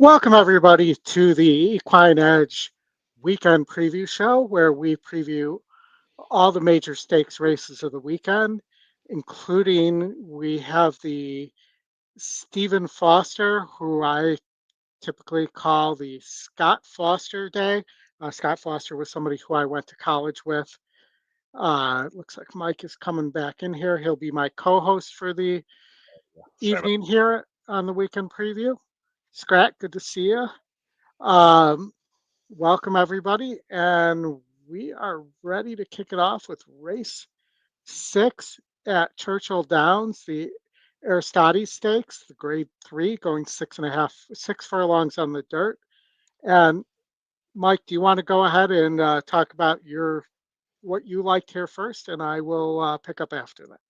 Welcome, everybody, to the Equine Edge weekend preview show, where we preview all the major stakes races of the weekend, including we have the Stephen Foster, who I typically call the Scott Foster Day. Scott Foster was somebody who I went to college with. Looks like Mike is coming back in here. He'll be my co-host for the Sorry about evening here on the weekend preview. Scrat, good to see you. Um, Welcome, everybody, and we are ready to kick it off with race 6 at Churchill Downs, the Aristodes Stakes, the grade 3, going 6.5, 6 furlongs on the dirt. And Mike, do you want to go ahead and talk about your what you liked here first, and I will pick up after that.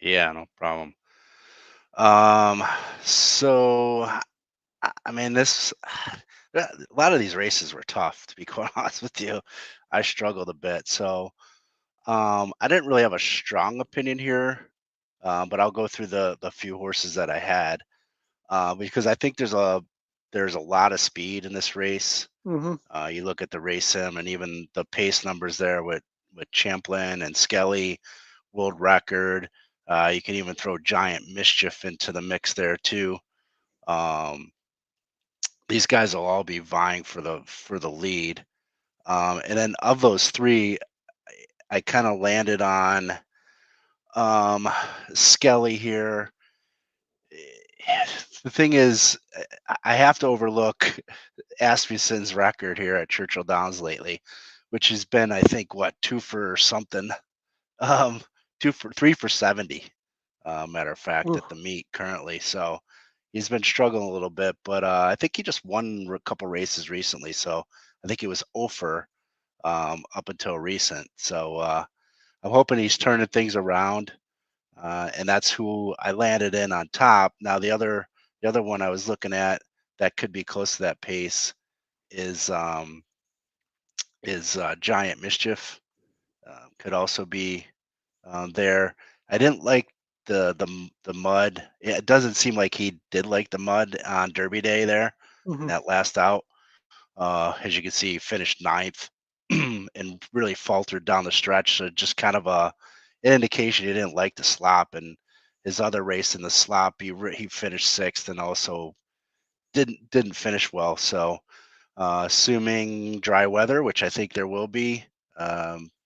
Yeah, no problem. Um, so I mean, this a lot of these races were tough, to be quite honest with you. I struggled a bit, so I didn't really have a strong opinion here, but I'll go through the few horses that I had, because I think there's a lot of speed in this race. Hmm. You look at the race sim and even the pace numbers there with Champlin and Skelly, world record. You can even throw Giant Mischief into the mix there too. Um, these guys will all be vying for the lead. And then of those three, I kind of landed on um, Skelly here. The thing is, I have to overlook Asmussen's record here at Churchill Downs lately, which has been, I think, what, two for something, um, two for 3 for 70. Matter of fact, Ooh, at the meet currently. So he's been struggling a little bit, but I think he just won a couple races recently. So I think he was over up until recent. So I'm hoping he's turning things around, and that's who I landed in on top. Now the other one I was looking at that could be close to that pace is um, is Giant Mischief. Could also be there. I didn't like the mud. It doesn't seem like he did like the mud on Derby Day there in hmm. that last out. As you can see, he finished ninth and really faltered down the stretch. So just kind of an indication he didn't like the slop. And his other race in the slop, he finished sixth and also didn't finish well. So assuming dry weather, which I think there will be.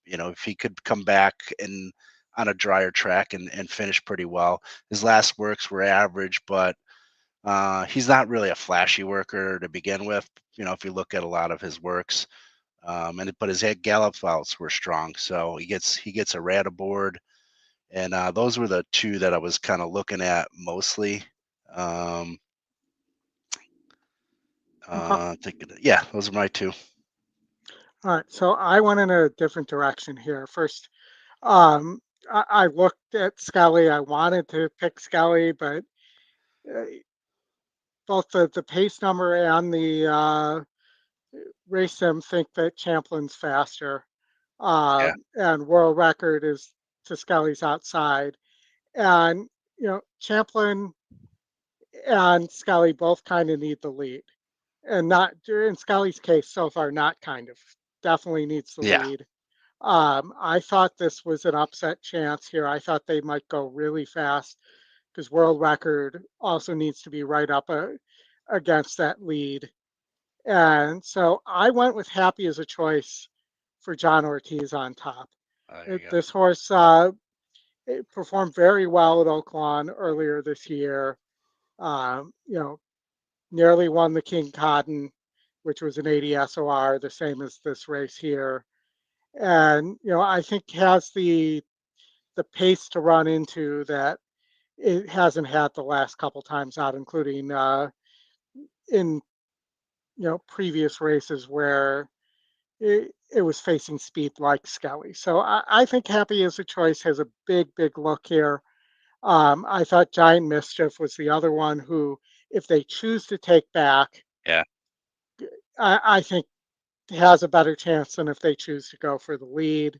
If he could come back and on a drier track and finish pretty well. His last works were average, but he's not really a flashy worker to begin with. If you look at a lot of his works, but his head gallop outs were strong, so he gets a rat aboard, and those were the two that I was kind of looking at mostly. Um, Okay. yeah, those are my two. All right, so I went in a different direction here. First, Um, I looked at Scully. I wanted to pick Scully, but uh, both the pace number and the race sim think that Champlin's faster. Yeah, And world record is to Scully's outside. And, Champlin and Scully both kind of need the lead. And not, in Scully's case, so far, not kind of, definitely needs the yeah, lead. I thought this was an upset chance here. I thought they might go really fast because world record also needs to be right up against that lead. And so I went with Happy as a choice for John Ortiz on top. there you go. This horse it performed very well at Oaklawn earlier this year. Um, you know, Nearly won the King Cotton, which was an 80 SOR, the same as this race here. And I think has the pace to run into that it hasn't had the last couple times out, including in previous races where it was facing speed like Skelly. So I think Happy as a choice has a big look here. I thought Giant Mischief was the other one who, if they choose to take back, Yeah, I think has a better chance than if they choose to go for the lead.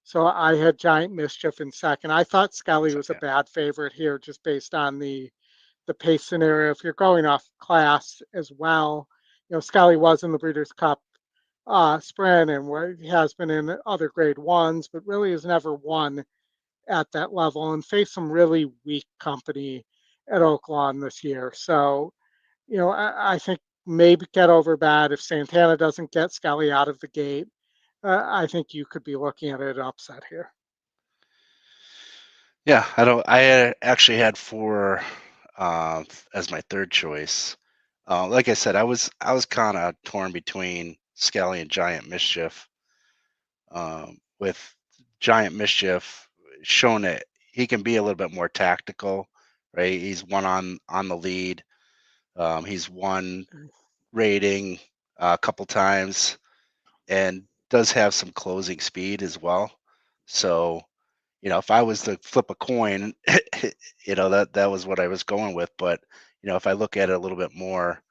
So I had Giant Mischief in second. I thought Scully was a second. bad favorite here just based on the the pace scenario. If you're going off class as well, Scully was in the Breeders' Cup sprint and where he has been in other grade ones, but really has never won at that level and faced some really weak company at Oaklawn this year. So, I think maybe get over bad if Santana doesn't get Scully out of the gate. I think you could be looking at an upset here. Yeah, I don't. Actually had four uh, as my third choice. Like I said, I was kind of torn between Skelly and Giant Mischief. With Giant Mischief shown that he can be a little bit more tactical, right? He's won on the lead. He's won rating a couple times and does have some closing speed as well. So, if I was to flip a coin, that was what I was going with. But if I look at it a little bit more,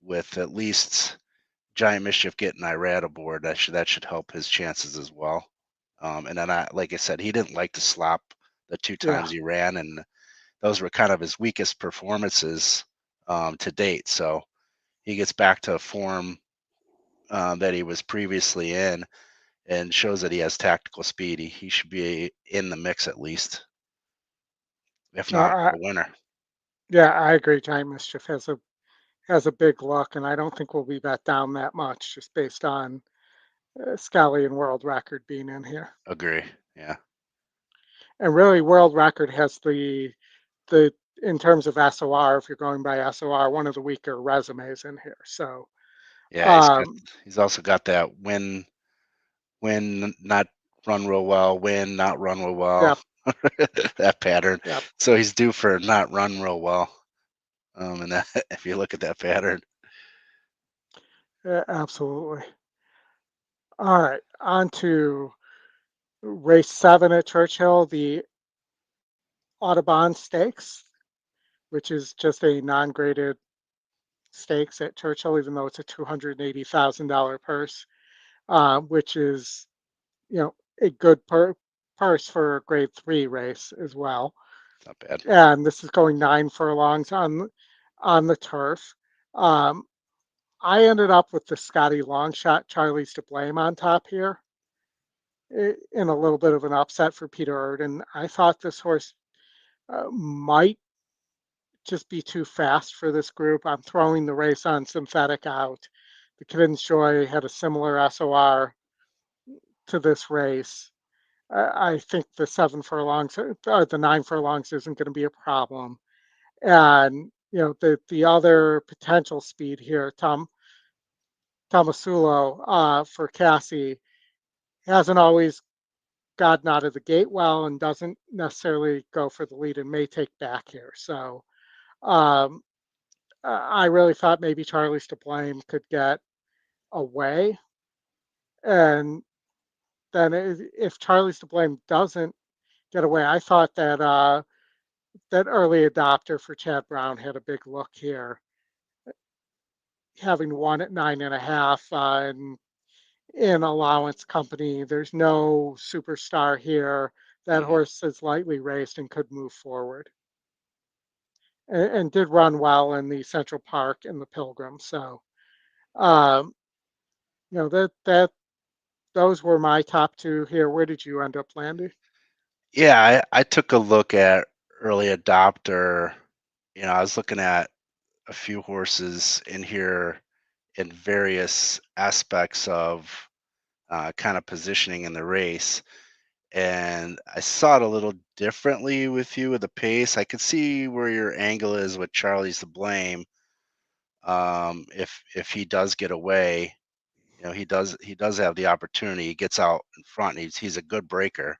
with at least Giant Mischief getting Irad aboard, that should help his chances as well. And then like I said, he didn't like to slop the two Yeah. times he ran, and those were kind of his weakest performances to date. So he gets back to a form that he was previously in and shows that he has tactical speed. He should be in the mix at least, if No, not a winner. yeah, I agree. Giant Mischief has a big look, and I don't think we'll be bet down that much just based on Scully and World Record being in here. Agree. Yeah. And really, World Record has the in terms of SOR, if you're going by SOR, one of the weaker resumes in here. So, Yeah, um, he's also got that win, not run real well, win, not run real well. yep, That pattern. yep, So he's due for not run real well. And that if you look at that pattern. absolutely. All right, on to race 7 at Churchill, the Audubon Stakes, which is just a non-graded stakes at Churchill, even though it's a $280,000 purse, which is, a good purse for a grade 3 race as well. Not bad. And this is going 9 furlongs on the turf. Um, I ended up with the Scotty Longshot Charlie's to blame on top here in a little bit of an upset for Peter Erden. I thought this horse might just be too fast for this group. I'm throwing the race on synthetic out. The Kittens Joy had a similar SOR to this race. I think the 7 furlongs or the 9 furlongs isn't going to be a problem. And the other potential speed here, Tomasulo for Cassie hasn't always gotten out of the gate well and doesn't necessarily go for the lead and may take back here. So um, I really thought maybe Charlie's to blame could get away. And then if Charlie's to blame doesn't get away, I thought that early adopter for Chad Brown had a big look here, having won at 9.5 and in allowance company. There's no superstar here. That Hmm. horse is lightly raced and could move forward, and did run well in the Central Park and the Pilgrim. So, um, that those were my top two here. Where did you end up landing? Yeah, I took a look at early adopter. I was looking at a few horses in here in various aspects of kind of positioning in the race. And I saw it a little differently with you with the pace. I could see where your angle is with Charlie's to blame. If he does get away, he does have the opportunity. He gets out in front. He's a good breaker,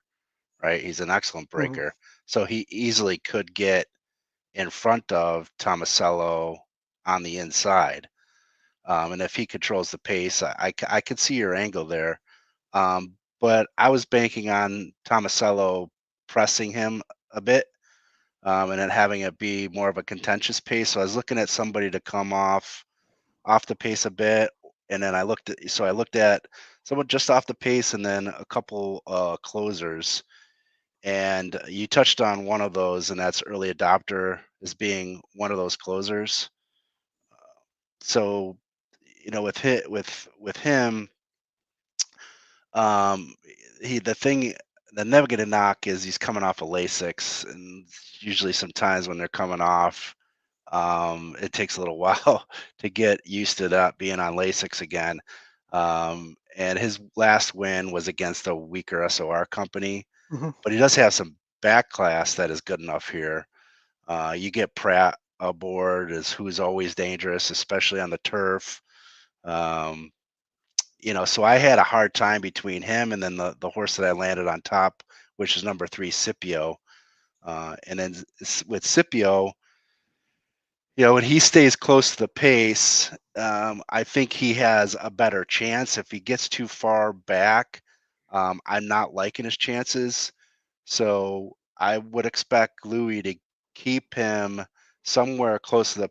right? He's an excellent Mhm. breaker. So he easily could get in front of Tomasello on the inside. And if he controls the pace, I could see your angle there. But I was banking on Tomasello pressing him a bit, and then having it be more of a contentious pace. So I was looking at somebody to come off the pace a bit, and then I looked at someone just off the pace, and then a couple closers. And you touched on one of those, and that's early adopter as being one of those closers. So, with him, um, the thing, the negative knock is he's coming off a Lasix, and usually sometimes when they're coming off, it takes a little while to get used to that being on Lasix again. And his last win was against a weaker SOR company, Hmm. but he does have some back class that is good enough here. You get Pratt aboard as who's always dangerous, especially on the turf. Um, so I had a hard time between him and then the horse that I landed on top, which is number 3, Scipio. And then with Scipio, when he stays close to the pace, I think he has a better chance. If he gets too far back, I'm not liking his chances. So I would expect Louis to keep him somewhere close to the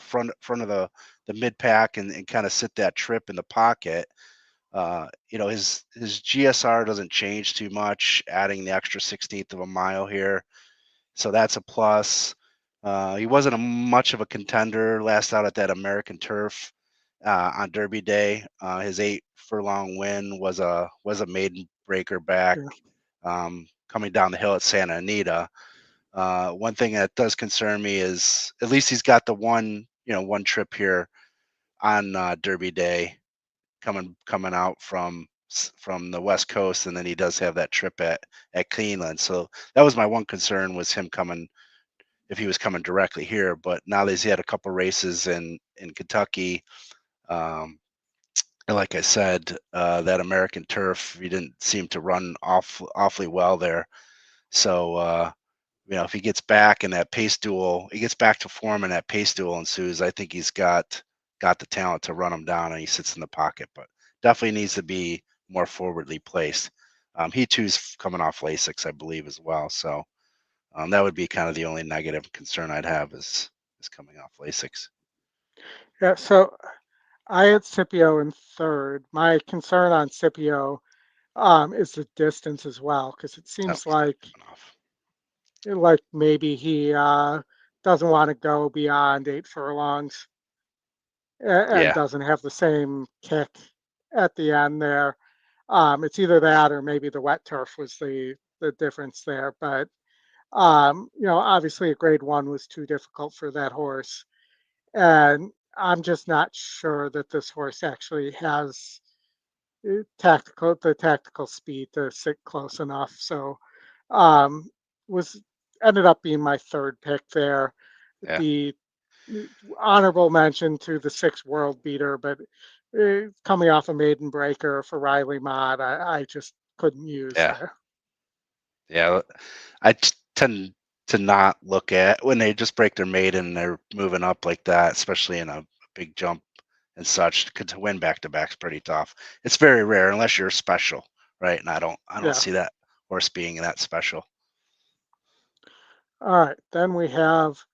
front of the mid pack and kind of sit that trip in the pocket. His GSR doesn't change too much, adding the extra 16th of a mile here, so that's a plus. He wasn't much of a contender last out at that American turf on Derby Day. His 8 furlong win was a maiden breaker back, Yeah. coming down the hill at Santa Anita. One thing that does concern me is at least he's got the one trip here on Derby Day coming out from the West Coast, and then he does have that trip at Cleveland. So that was my one concern, was him coming, if he was coming directly here. But now that he's had a couple races in Kentucky, um, and like I said, that American turf, he didn't seem to run awfully well there. So if he gets back in that pace duel, he gets back to form in that pace duel ensues, I think he's got the talent to run him down, and he sits in the pocket, but definitely needs to be more forwardly placed. He too's coming off Lasix, I believe, as well. So that would be kind of the only negative concern I'd have is coming off Lasix. Yeah. So I had Scipio in third. My concern on Scipio is the distance as well, because it Oh, seems he's not like coming off. maybe he doesn't want to go beyond 8 furlongs and Yeah, doesn't have the same kick at the end there. It's either that or maybe the wet turf was the difference there. But obviously a grade one was too difficult for that horse, and I'm just not sure that this horse actually has tactical speed to sit close enough. So um, was ended up being my third pick there. yeah, The honorable mention to the 6 world beater, but coming off a maiden breaker for Riley Mott, I just couldn't use yeah, there. yeah. Tend to not look at when they just break their maiden and they're moving up like that, especially in a big jump and such. To win back to back is pretty tough. It's very rare unless you're special, right? And I don't Yeah. see that horse being that special. All right. Then we have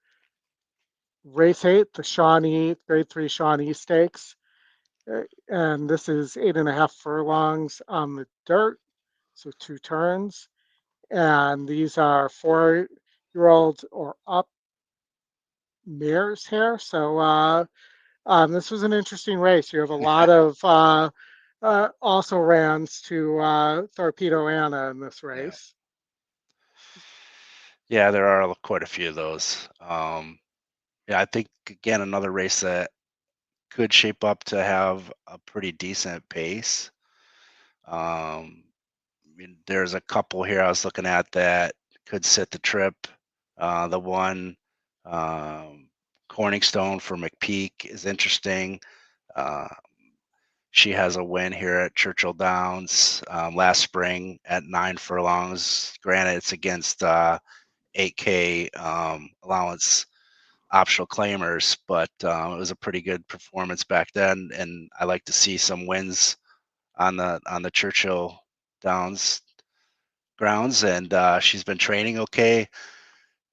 race 8, the Shawnee grade 3 Shawnee Stakes. And this is 8.5 furlongs on the dirt, so 2 turns. And these are 4-year-olds or up mares here. So this was an interesting race. You have a lot of also rans to Torpedo Anna in this Yeah, race. yeah, there are quite a few of those. Yeah, I think again another race that could shape up to have a pretty decent pace. I mean, there's a couple here I was looking at that could sit the trip. The one, um, Corningstone for McPeak is interesting. Uh, she has a win here at Churchill Downs last spring at 9 furlongs. Granted, it's against 8K allowance optional claimers, but it was a pretty good performance back then, and I like to see some wins on the Churchill Downs grounds, and she's been training okay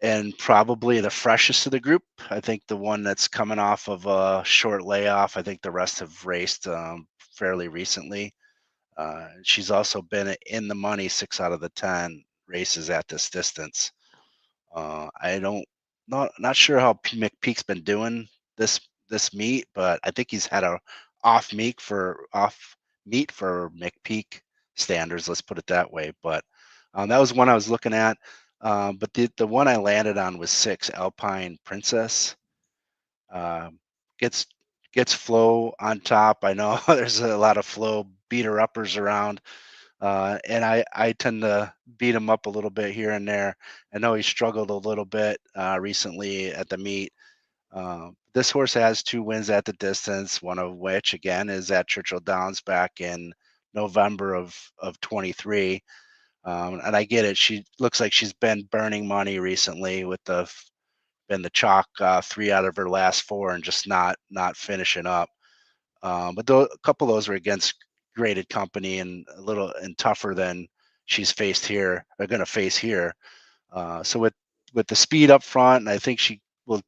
and probably the freshest of the group. I think the one that's coming off of a short layoff. I think the rest have raced fairly recently. She's also been in the money 6 out of the 10 races at this distance. I don't not sure how McPeak's been doing this this meet, but I think he's had a off meet for McPeak standards. Let's put it that way. But that was one I was looking at. But the one I landed on was 6 Alpine Princess. Um, gets gets flow on top. I know there's a lot of flow beater uppers around, and I tend to beat him up a little bit here and there. I know he struggled a little bit recently at the meet. This horse has 2 wins at the distance, one of which again is at Churchill Downs back in November of 23. And I get it. She looks like she's been burning money recently with been the chalk 3 out of her last 4 and just not finishing up. But a couple of those were against graded company and a little and tougher than she's faced here. Are going to face here. So with the speed up front, and I think she will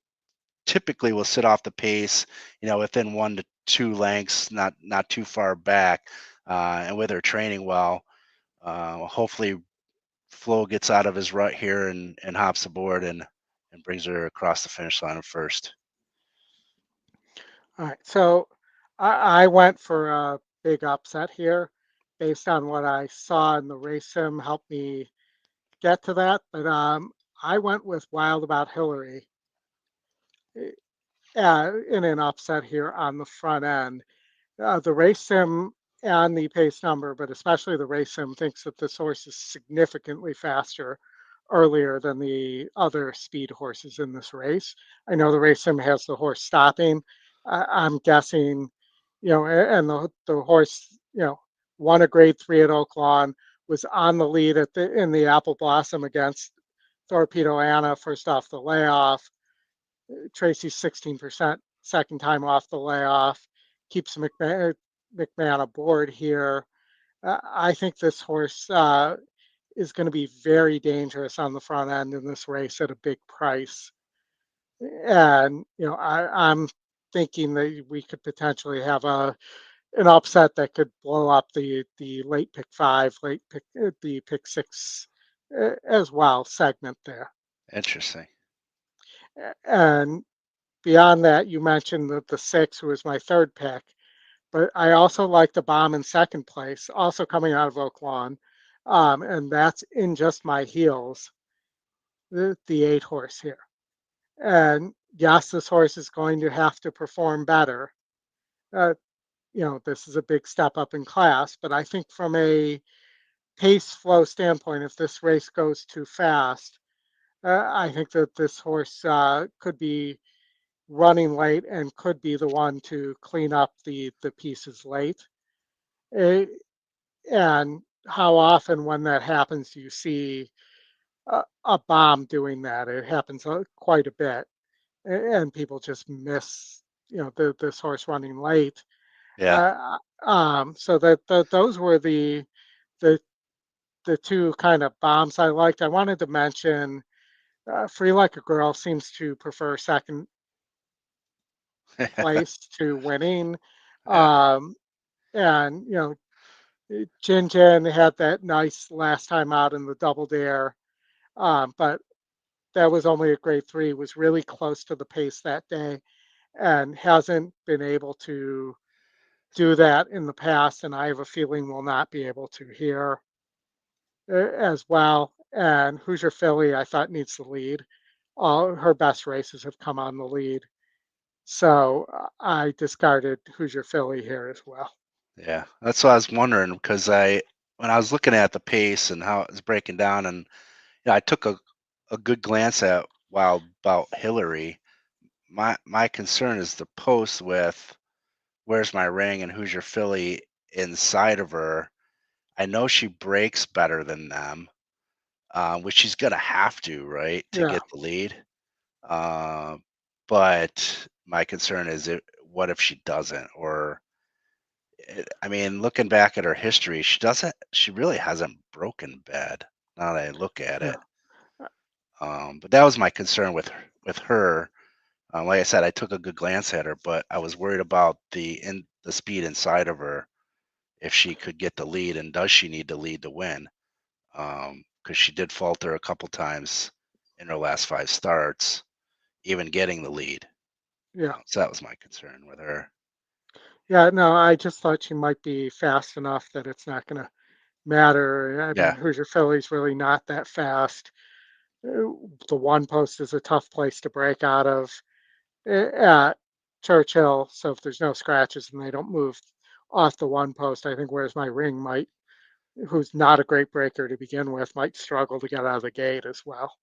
typically will sit off the pace, within 1 to 2 lengths, not too far back, and with her training well, hopefully Flo gets out of his rut here and hops aboard and brings her across the finish line first. All right. So I went for a big upset here based on what I saw in the race sim helped me get to that. But I went with Wild About Hillary in an upset here on the front end. The race sim and the pace number, but especially the race sim, thinks that this horse is significantly faster earlier than the other speed horses in this race. I know the race sim has the horse stopping. I'm guessing, and the horse, won a grade 3 at Oaklawn, was on the lead in the Apple Blossom against Torpedo Anna first off the layoff. Tracy's 16% second time off the layoff, keeps McMahon aboard here. I think this horse is going to be very dangerous on the front end in this race at a big price. And, I'm thinking that we could potentially have an upset that could blow up the late pick 5, the pick 6 as well segment there. Interesting. And beyond that, you mentioned that the 6 was my third pick, but I also like the bomb in second place, also coming out of Oak Lawn, and that's in just my heels, the 8 horse here. And yes, this horse is going to have to perform better. Uh, this is a big step up in class, but I think from a pace flow standpoint, if this race goes too fast, I think that this horse could be running late and could be the one to clean up the pieces late. Eh, and how often when that happens do you see a bomb doing that? It happens quite a bit, and people just miss this horse running late. Yeah. So those were the the two kind of bombs I liked. I wanted to mention Free Like a Girl seems to prefer second place to winning. Yeah. Um, and Jin Jin had that nice last time out in the double dare, but that was only a grade 3. Was really close to the pace that day, and hasn't been able to do that in the past. And I have a feeling will not be able to here as well. And Hoosier Philly, I thought needs the lead. All her best races have come on the lead, so I discarded Hoosier Philly here as well. Yeah. That's what I was wondering because when I was looking at the pace and how it was breaking down, and I took a good glance at Wild About Hillary. My concern is the post with Where's My Ring and Who's Your Philly inside of her. I know she breaks better than them, which she's gonna have to, right, to Yeah, get the lead. Uh, but my concern is what if she doesn't? Or I mean, looking back at her history, she really hasn't broken bad. Now that I look at yeah. it. But that was my concern with her. Like I said, I took a good glance at her, but I was worried about the speed inside of her if she could get the lead, and does she need the lead to win? because she did falter a couple times in her last 5 starts, even getting the lead. Yeah. So that was my concern with her. Yeah, no, I just thought she might be fast enough that it's not going to matter. I mean, Yeah, Hoosier Philly's really not that fast. Uh, The one post is a tough place to break out of at Churchill. So if there's no scratches and they don't move off the one post, I think Where's My Ring might, who's not a great breaker to begin with, might struggle to get out of the gate as well.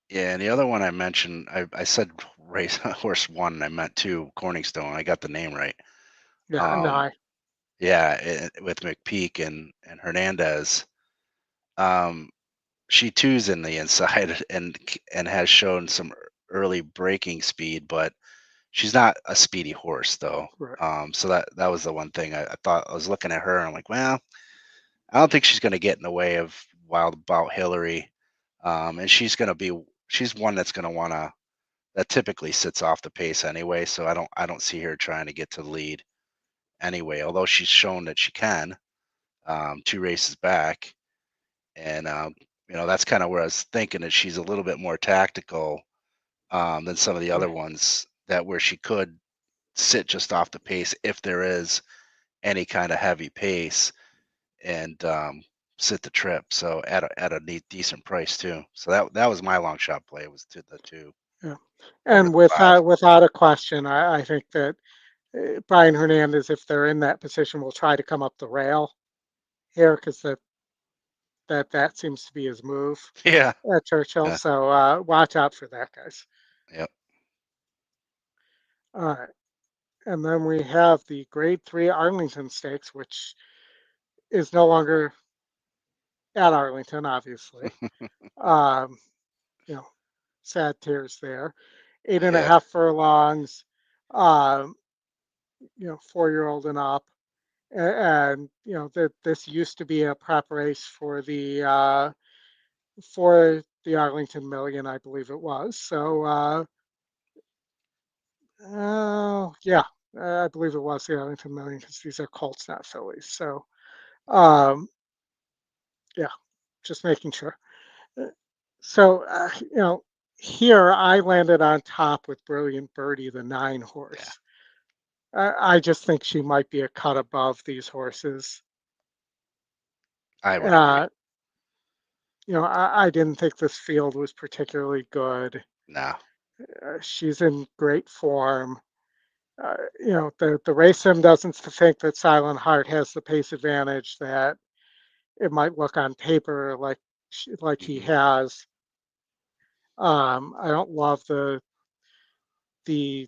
yeah. And the other one I mentioned, I said race horse one, and I meant two, Corningstone. I got the name right. Yeah, no, Um, yeah, with McPeak and Hernandez. Um, she twos in the inside and has shown some early breaking speed, but she's not a speedy horse though. right, So that was the one thing I thought. I was looking at her and I'm like, well, I don't think she's going to get in the way of Wild About Hillary. And she's one that's going to want to, that typically sits off the pace anyway. So I don't see her trying to get to the lead anyway, although she's shown that she can, 2 races back. And, that's kind of where I was thinking that she's a little bit more tactical, than some of the right. other ones, that where she could sit just off the pace if there is any kind of heavy pace, and sit the trip. So at a neat decent price too. So that was my long shot play, was to the two Yeah. over And the five. without a question, I think that Brian Hernandez, if they're in that position, will try to come up the rail here because that seems to be his move Yeah. at Churchill. Yeah. So watch out for that, guys. Yep. All right. And then we have the Grade 3 Arlington Stakes, which is no longer at Arlington, obviously. Um, you know, sad tears there. Eight and a Yeah. half furlongs, um, 4-year-old and up. And, that this used to be a prep race for the Arlington Million, I believe it was. So, yeah, I believe it was the Arlington Million because these are Colts, not Phillies. So, um, yeah, just making sure. Uh, So, here I landed on top with Brilliant Birdie, the 9 horse. Yeah. I just think she might be a cut above these horses. I would agree. Uh, I didn't think this field was particularly good. No, She's in great form. The race sim doesn't think that Silent Heart has the pace advantage that it might look on paper like he hmm has. I don't love the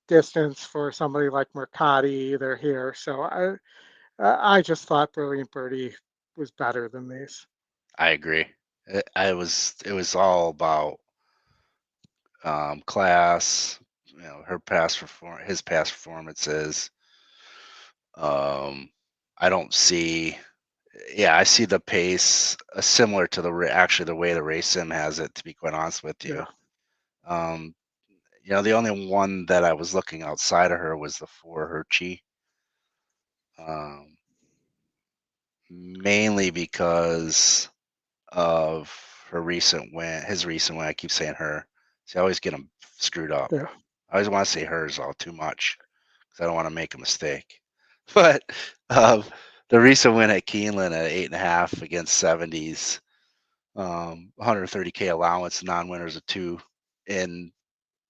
distance for somebody like Mercati either here. So I just thought Brilliant Birdie was better than these. I agree. It was all about, class, her his past performances. Um, I don't see, yeah, I see the pace, similar to actually the way the race sim has it. To be quite honest with you, Yeah, um, the only one that I was looking outside of her was the four Hershey, um, mainly because of his recent win. I keep saying her. See, I always get them screwed up. yeah, I always want to say hers all too much because I don't want to make a mistake. But um, the recent win at Keeneland at 8.5 against 70s, 130K allowance, non-winners of two, and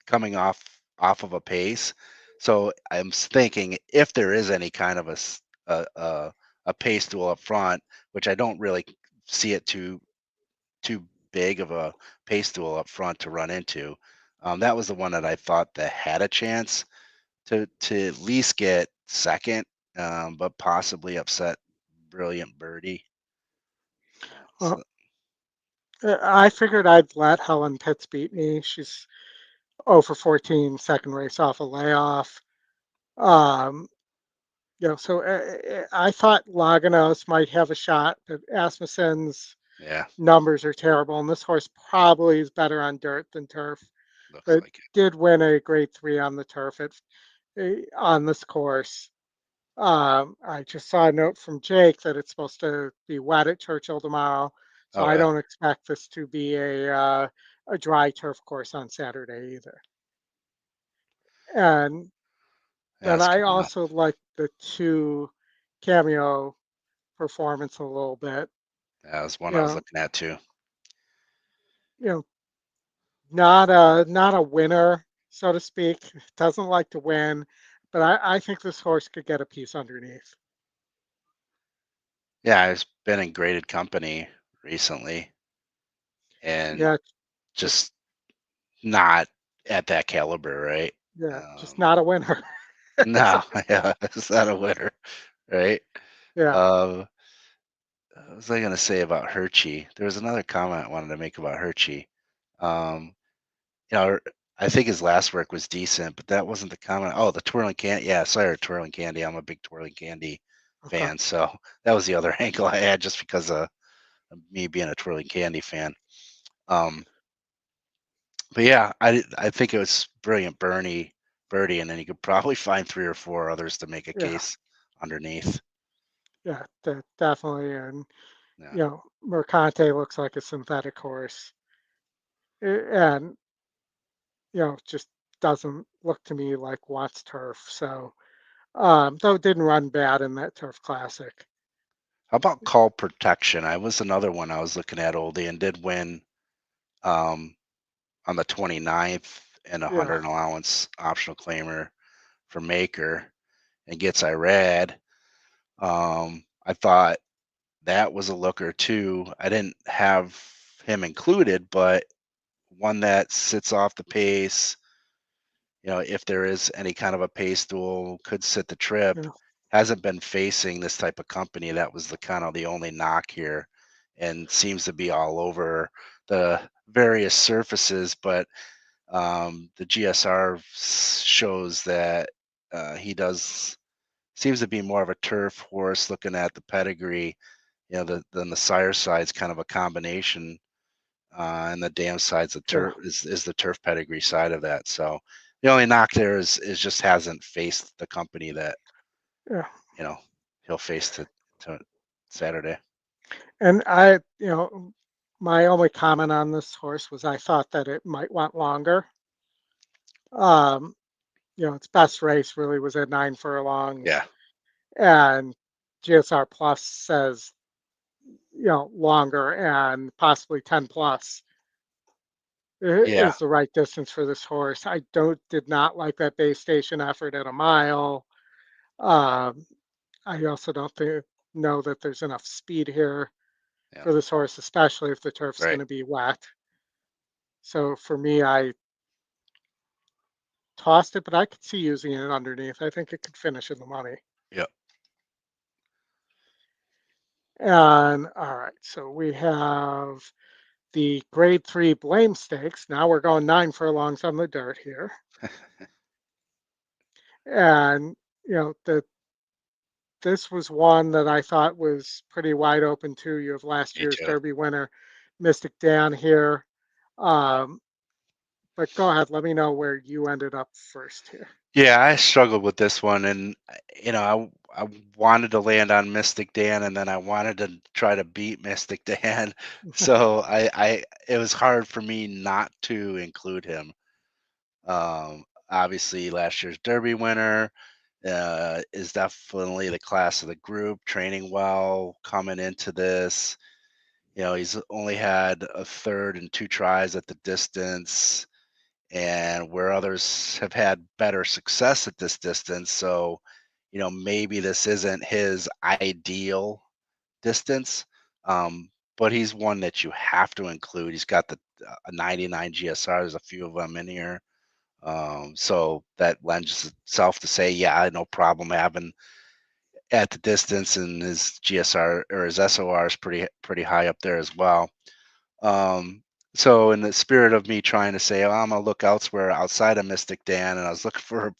coming off of a pace. So I'm thinking if there is any kind of a pace duel up front, which I don't really see it too big of a pace duel up front to run into. That was the one that I thought that had a chance to at least get second, but possibly upset Brilliant Birdie. So well, I figured I'd let Helen Pitts beat me. She's 0 for 14, second race off a layoff. Um, so I thought Laganos might have a shot, but Asmussen's yeah, numbers are terrible, and this horse probably is better on dirt than turf, looks but like it. did win a grade 3 on the turf on this course. I just saw a note from Jake that it's supposed to be wet at Churchill tomorrow. So I Okay, don't expect this to be a dry turf course on Saturday either. And yeah, then that's I good enough. also like the two cameo performance a little bit. Yeah, that was one You I was know, looking at too. you know, not a winner, so to speak. Doesn't like to win, but I think this horse could get a piece underneath. Yeah, I've been in graded company recently and Yeah, just just not at that caliber, right? yeah, just Um, not a winner. So, no, yeah, it's not a winner, right? yeah, Um, what was I gonna say about Hershey? There was another comment I wanted to make about Hershey. Um, you know, I think his last work was decent, but that wasn't the comment. Oh, the twirling candy. Yeah, sorry, twirling candy. I'm a big twirling candy okay, fan, so that was the other angle I had, just because of me being a twirling candy fan. Um, but yeah, I think it was brilliant, Birdie, and then you could probably find three or four others to make a yeah, case underneath. yeah, definitely. And Yeah. you know, Mercante looks like a synthetic horse, and you know, just doesn't look to me like wants turf. So, though it didn't run bad in that turf classic. How about call protection? I was another one I was looking at, Oldie, and did win um, on the 29th and a Yeah, 100 allowance optional claimer for Maker and gets Irad. I thought that was a looker too. I didn't have him included, but one that sits off the pace, if there is any kind of a pace duel, could sit the trip. yeah, Hasn't been facing this type of company. That was the kind of the only knock here, and seems to be all over the various surfaces. But the GSR shows that he does seems to be more of a turf horse. Looking at the pedigree, than the sire side's kind of a combination, and the dam side's the yeah, turf is the turf pedigree side of that. So the only knock there is just hasn't faced the company that yeah. you know he'll face to Saturday. And I, you know, my only comment on this horse was I thought that it might want longer. Um, you know, its best race really was at 9 furlongs, Yeah, and GSR Plus says, you know, longer and possibly 10 plus yeah, is the right distance for this horse. I did not like that base station effort at a mile. Um, I also don't know that there's enough speed here yeah. for this horse, especially if the turf's going Right. to be wet. So for me, I tossed it, but I could see using it underneath. I think it could finish in the money. Yep. And all right, so we have the grade three blame stakes. Now we're going 9 furlongs on the dirt here. And, you know, this was one that I thought was pretty wide open too. You have last Me year's too. Derby winner, Mystic Dan here. Um, but go ahead, let me know where you ended up first here. Yeah, I struggled with this one, and I wanted to land on Mystic Dan, and then I wanted to try to beat Mystic Dan. So I it was hard for me not to include him. Obviously, last year's Derby winner, is definitely the class of the group, training well coming into this. He's only had a third and two tries at the distance, and where others have had better success at this distance. So, maybe this isn't his ideal distance, but he's one that you have to include. He's got the a 99 GSR. There's a few of them in here. So that lends itself to say, yeah, no problem having at the distance, and his GSR or his SOR is pretty high up there as well. Um, so in the spirit of me trying to say, oh, I'm gonna look elsewhere outside of Mystic Dan, and I was looking for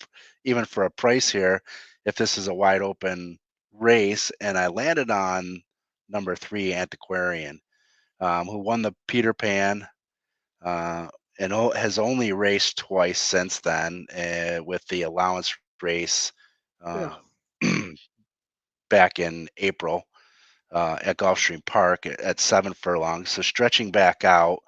even for a price here, if this is a wide open race, and I landed on number three, Antiquarian, who won the Peter Pan, uh, and has only raced twice since then, with the allowance race Yeah, uh, back in April. at Gulfstream Park at 7 furlongs. So stretching back out,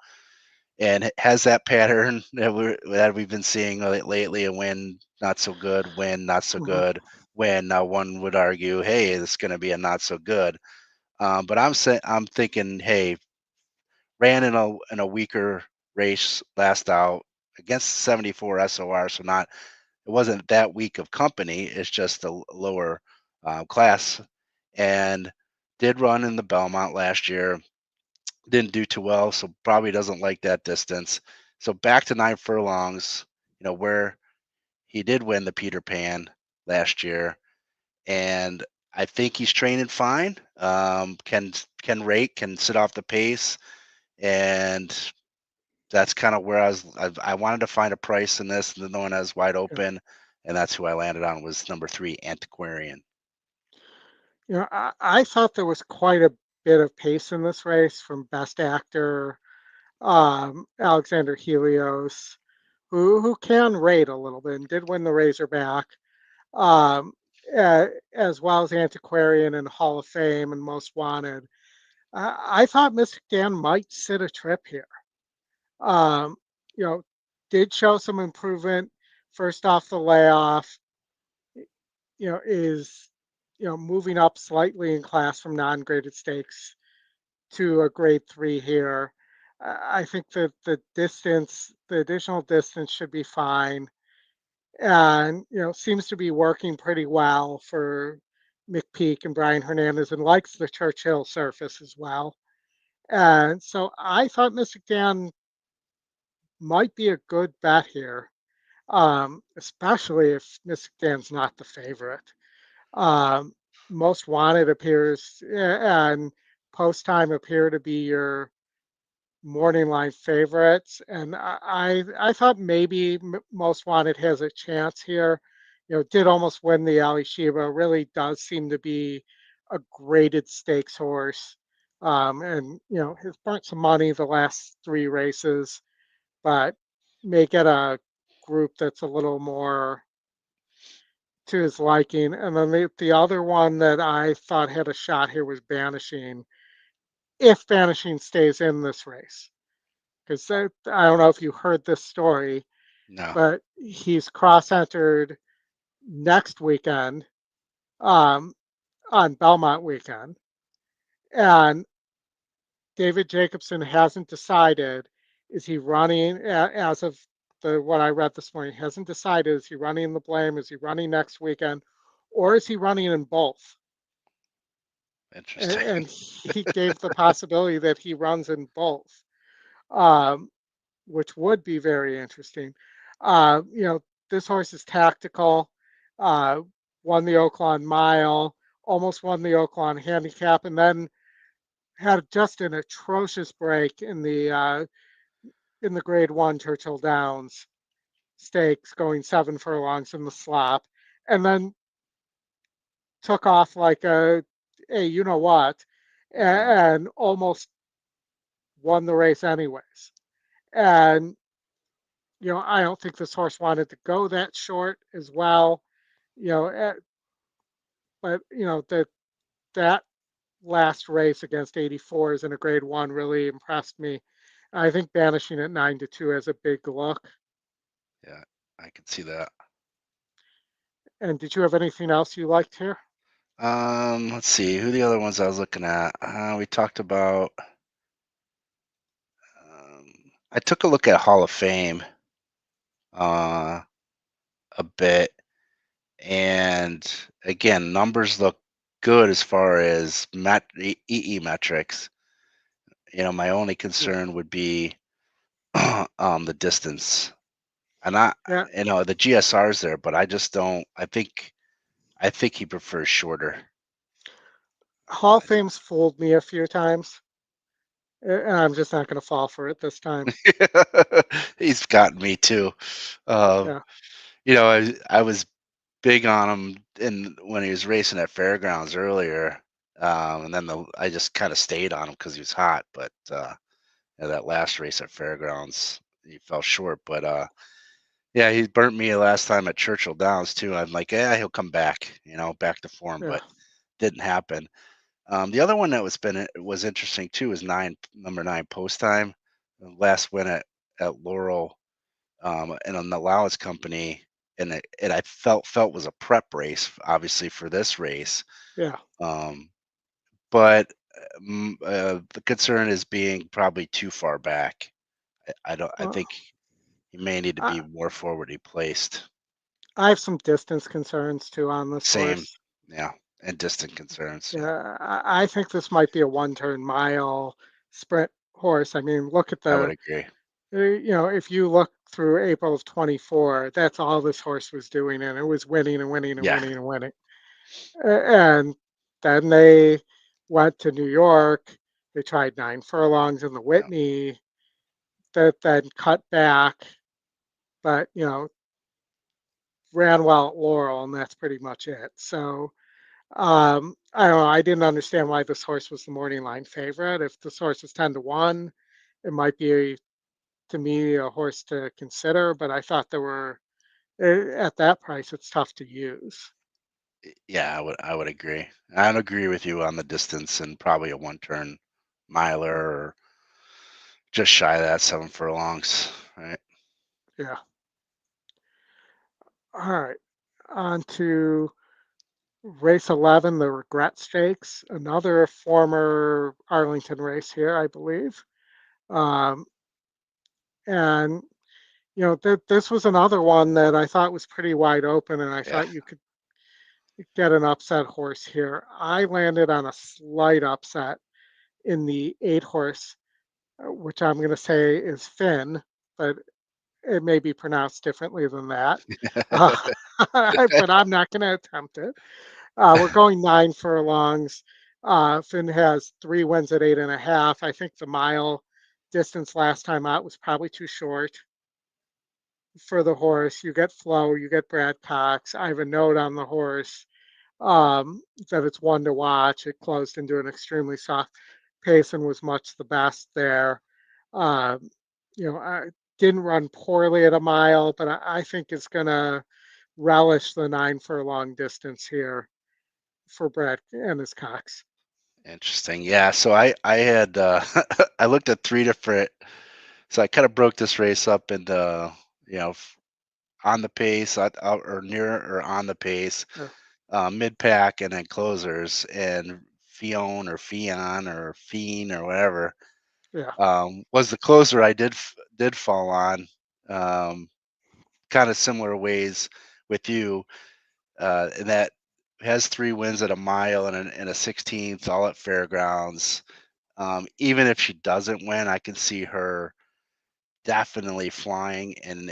and it has that pattern that we've been seeing lately: a win not so good, win not so Mhm. good, win. Now one would argue, hey, it's going to be a not so good. But I'm thinking, hey, ran in a weaker race last out against 74 SOR, so not it wasn't that weak of company. It's just a lower class, and did run in the Belmont last year. Didn't do too well, so probably doesn't like that distance. So back to 9 furlongs, where he did win the Peter Pan last year, and I think he's training fine. Can rate, can sit off the pace, and that's kind of where I wanted to find a price in this, and no one has wide Yeah. open, and that's who I landed on was number 3, Antiquarian. I thought there was quite a bit of pace in this race from Best Actor, Alexander Helios, who can rate a little bit and did win the Razorback, um, as well as Antiquarian and Hall of Fame and Most Wanted. I thought Mystic Dan might sit a trip here. Um, you know, did show some improvement first off the layoff. Is moving up slightly in class from non-graded stakes to a grade 3 here. I think that the additional distance should be fine, and seems to be working pretty well for McPeak and Brian Hernandez, and likes the Churchill surface as well. And so I thought Mystic Dan might be a good bet here, especially if Mystic Dan's not the favorite. Um, Most Wanted appears and Post Time appear to be your morning line favorites, and I thought maybe Most Wanted has a chance here. Did almost win the Ali Shiba. Really does seem to be a graded stakes horse, and has burnt some money the last 3 races, but may get a group that's a little more to his liking. And then the other one that I thought had a shot here was Banishing, if Banishing stays in this race. Because I don't know if you heard this story, No, but he's cross-entered next weekend, um, on Belmont weekend, and David Jacobson hasn't decided, is he running as of what I read this morning, hasn't decided, is he running the Blame, is he running next weekend, or is he running in both? interesting. And he gave the possibility that he runs in both, um, which would be very interesting. This horse is tactical, uh, won the Oaklawn Mile, almost won the Oaklawn Handicap, and then had just an atrocious break in the Grade One Churchill Downs stakes, going 7 furlongs in the slop, and then took off like a you know what, Hmm. and almost won the race anyways. And I don't think this horse wanted to go that short as well. You know, eh, but that last race against 84s in a Grade One really impressed me. I think Banishing at 9-2 has a big look. Yeah, I can see that. And did you have anything else you liked here? Let's see who the other ones I was looking at. We talked about. I took a look at Hall of Fame uh, a bit, and again, numbers look good as far as EE metrics. My only Yeah, concern would be the distance. And yeah. the GSR's there, but I just don't. I think he prefers shorter. Hall of Fame's fooled me a few times, and I'm just not going to fall for it this time. He's gotten me too. Uh, Yeah, I was big on him when he was racing at Fairgrounds earlier, and then I just kind of stayed on him because he was hot. But that last race at Fairgrounds, he fell short. But yeah, he burnt me last time at Churchill Downs too. I'm like, yeah, he'll come back, back to form, yeah. but didn't happen. The other one that was interesting too is number 9 post time. The last win at Laurel, and an allowance company, and I felt was a prep race, obviously for this race. Yeah. Um, but the concern is being probably too far back. I don't. I Well, think he may need to I, be more forwardly placed. I have some distance concerns too on this Same, horse. yeah, and distant concerns. Yeah, Yeah, I think this might be a one-turn mile sprint horse. I mean, look at I would the, agree. if you look through April of 24, that's all this horse was doing, and it was winning and winning and Yeah, winning and winning. And then they went to New York. They tried 9 furlongs in the yeah, Whitney, that then cut back, but ran well at Laurel, and that's pretty much it. So I don't know. I didn't understand why this horse was the morning line favorite. If this horse is 10-1, it might be, to me, a horse to consider, but I thought there were, at that price, it's tough to use. yeah. I would agree. I'd agree with you on the distance and probably a one turn miler or just shy of that 7 furlongs. Right. Yeah. All right. On to race 11, the Regret Stakes, another former Arlington race here, I believe. Um, and, this was another one that I thought was pretty wide open, and I Yeah. thought you could get an upset horse here. I landed on a slight upset in the 8 horse, which I'm going to say is Finn, but it may be pronounced differently than that. Uh, but I'm not going to attempt it. We're going 9 furlongs. Finn has 3 wins at 8.5. I think the mile distance last time out was probably too short for the horse. You get Flo, you get Brad Cox. I have a note on the horse, that it's one to watch. It closed into an extremely soft pace and was much the best there. Um, I didn't run poorly at a mile, but I think it's going to relish the 9 furlong distance here for Brad and his Cox. Interesting. Yeah. So I had I looked at three different. So I kind of broke this race up into on the pace or near or on the pace, Yeah, mid pack, and then closers. And Fion or Fiend or whatever yeah, was the closer I did fall on. Um, Kind of similar ways with you, and that has 3 wins at a mile and a 16th, all at fairgrounds. Even if she doesn't win, I can see her definitely flying, and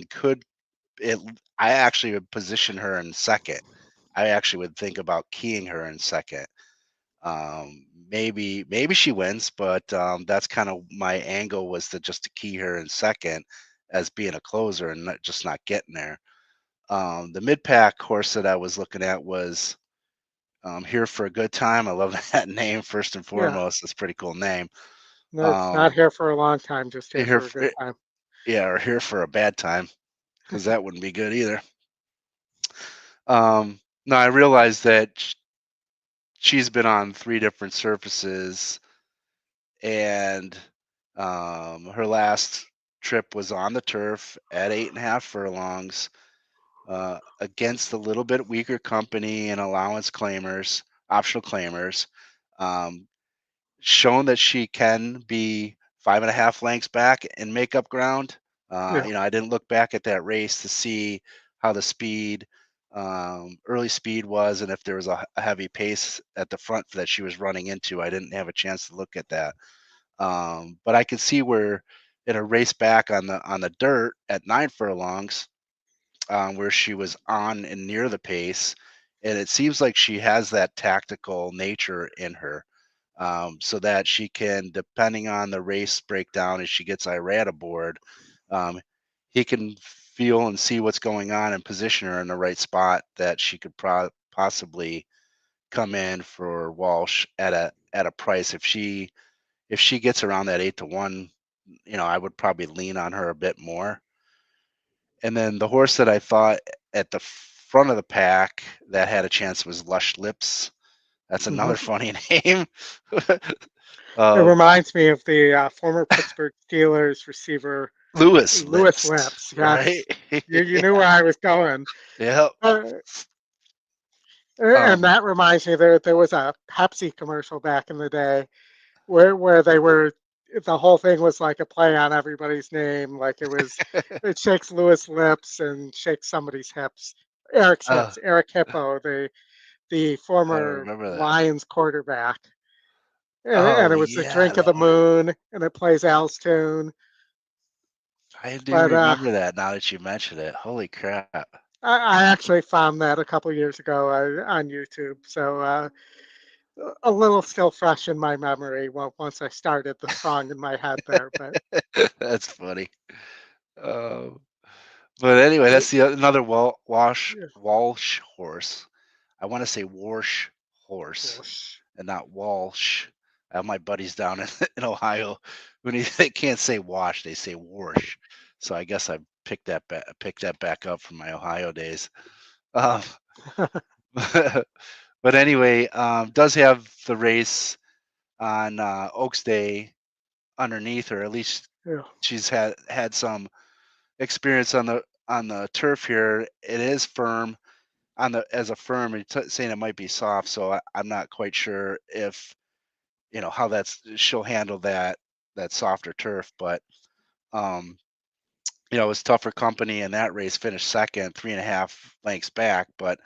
could it. I actually would position her in second. I actually would think about keying her in second. Maybe she wins, but that's kind of my angle was to just to key her in second as being a closer and just not getting there. The mid pack horse that I was looking at was Here for a Good Time. I love that name first and yeah. foremost. It's a pretty cool name. No, it's not Um, here for a long time, just here here, for a for, good time. yeah, or Here for a Bad Time, because that wouldn't be good either. No, I realized that she's been on 3 different surfaces, and her last trip was on the turf at 8.5 furlongs against a little bit weaker company and allowance claimers, optional claimers. Um, Shown that she can be 5.5 lengths back and make up ground. Yeah, I didn't look back at that race to see how the early speed was, and if there was a heavy pace at the front that she was running into. I didn't have a chance to look at that. But I could see where in a race back on the dirt at 9 furlongs, where she was on and near the pace, and it seems like she has that tactical nature in her, so that she can, depending on the race breakdown, as she gets Irad aboard, um, he can feel and see what's going on and position her in the right spot that she could possibly come in for Walsh at a price. If she gets around that 8-1, I would probably lean on her a bit more. And then the horse that I thought at the front of the pack that had a chance was Lush Lips. That's Mhm. another funny name. It uh, reminds me of the former Pittsburgh Steelers receiver Lewis Lewis Lips, Lips. right? Yes, you knew where I was going. Yep. Uh, and Um, that reminds me there was a Pepsi commercial back in the day where they were the whole thing was like a play on everybody's name. Like it shakes Lewis Lips and shakes somebody's hips. Eric's uh, hips. Eric Hippo, the I don't former remember that. Lions quarterback. And Oh it was the yeah, drink of the moon and it plays Al's tune. I do But remember that now that you mention it. Holy crap. I actually found that a couple years ago on YouTube. So a little still fresh in my memory once I started the song in my head there. But That's funny. Um, but anyway, it, that's another yeah, Walsh horse. I want to say Warsh horse whoosh. and not Walsh. I have my buddies down in, in Ohio when they can't say wash, they say Warsh. So I guess I picked that back up from my Ohio days. Um, but anyway, does have the race on Oaks Day underneath her. At least Yeah, she's had some experience on the turf here. It is firm on the as a firm. It's saying it might be soft, so I'm not quite sure if how she'll handle that softer turf. But um, it was tougher company in that race. Finished second, 3.5 lengths back, but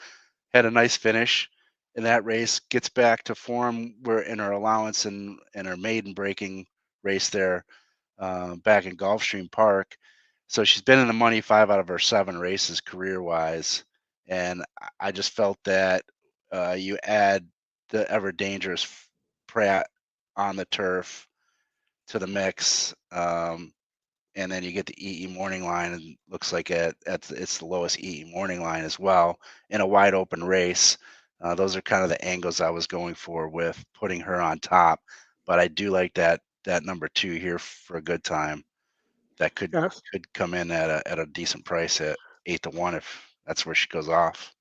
had a nice finish in that race. Gets back to form where in her allowance and her maiden breaking race there back in Gulfstream Park. So she's been in the money 5 out of her 7 races career wise, and I just felt that you add the ever dangerous Pratt on the turf to the mix. And then you get the EE morning line, and looks like it's the lowest EE morning line as well in a wide open race. Those are kind of the angles I was going for with putting her on top, but I do like that number 2 here for a good time. That yes. could come in at a decent price at 8 to 1 if that's where she goes off.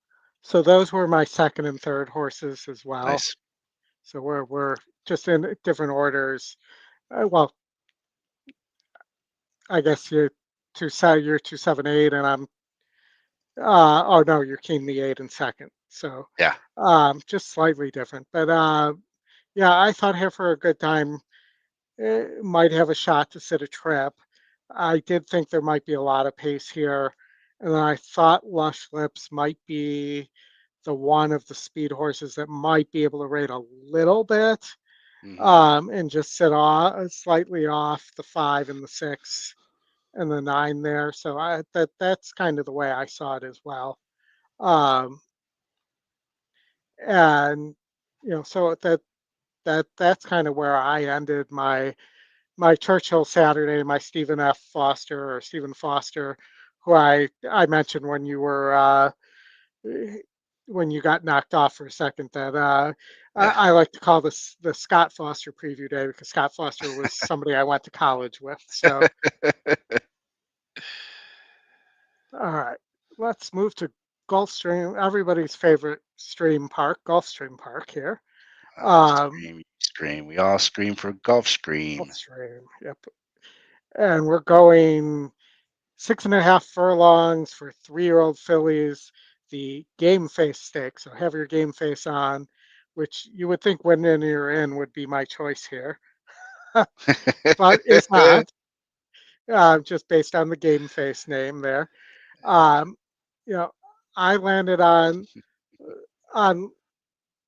So those were my second and third horses as well. Nice. So we're just in different orders. Well, I guess you're 278, and I'm oh no, you're King the eight and second. So Yeah. just slightly different. But yeah, I thought here for a good time might have a shot to sit a trip. I did think there might be a lot of pace here, and I thought Lush Lips might be the one of the speed horses that might be able to rate a little bit Hmm. and just sit off slightly off the five and the six and the nine there. So that's kind of the way I saw it as well. Um, and so that's kind of where I ended my Churchill Saturday, my Stephen Foster, who I mentioned when you got knocked off for a second that Yeah. I like to call this the Scott Foster preview day because Scott Foster was somebody I went to college with. So all right, let's move to Gulfstream, everybody's favorite stream park, Gulfstream Park here. Um, Scream, scream. We all scream for Gulf Stream. Gulfstream, yep. And we're going 6.5 furlongs for 3-year-old fillies, the game face stakes. So have your game face on, which you would think when in you're in would be my choice here, but is not, just based on the game face name there. Um, you know, I landed on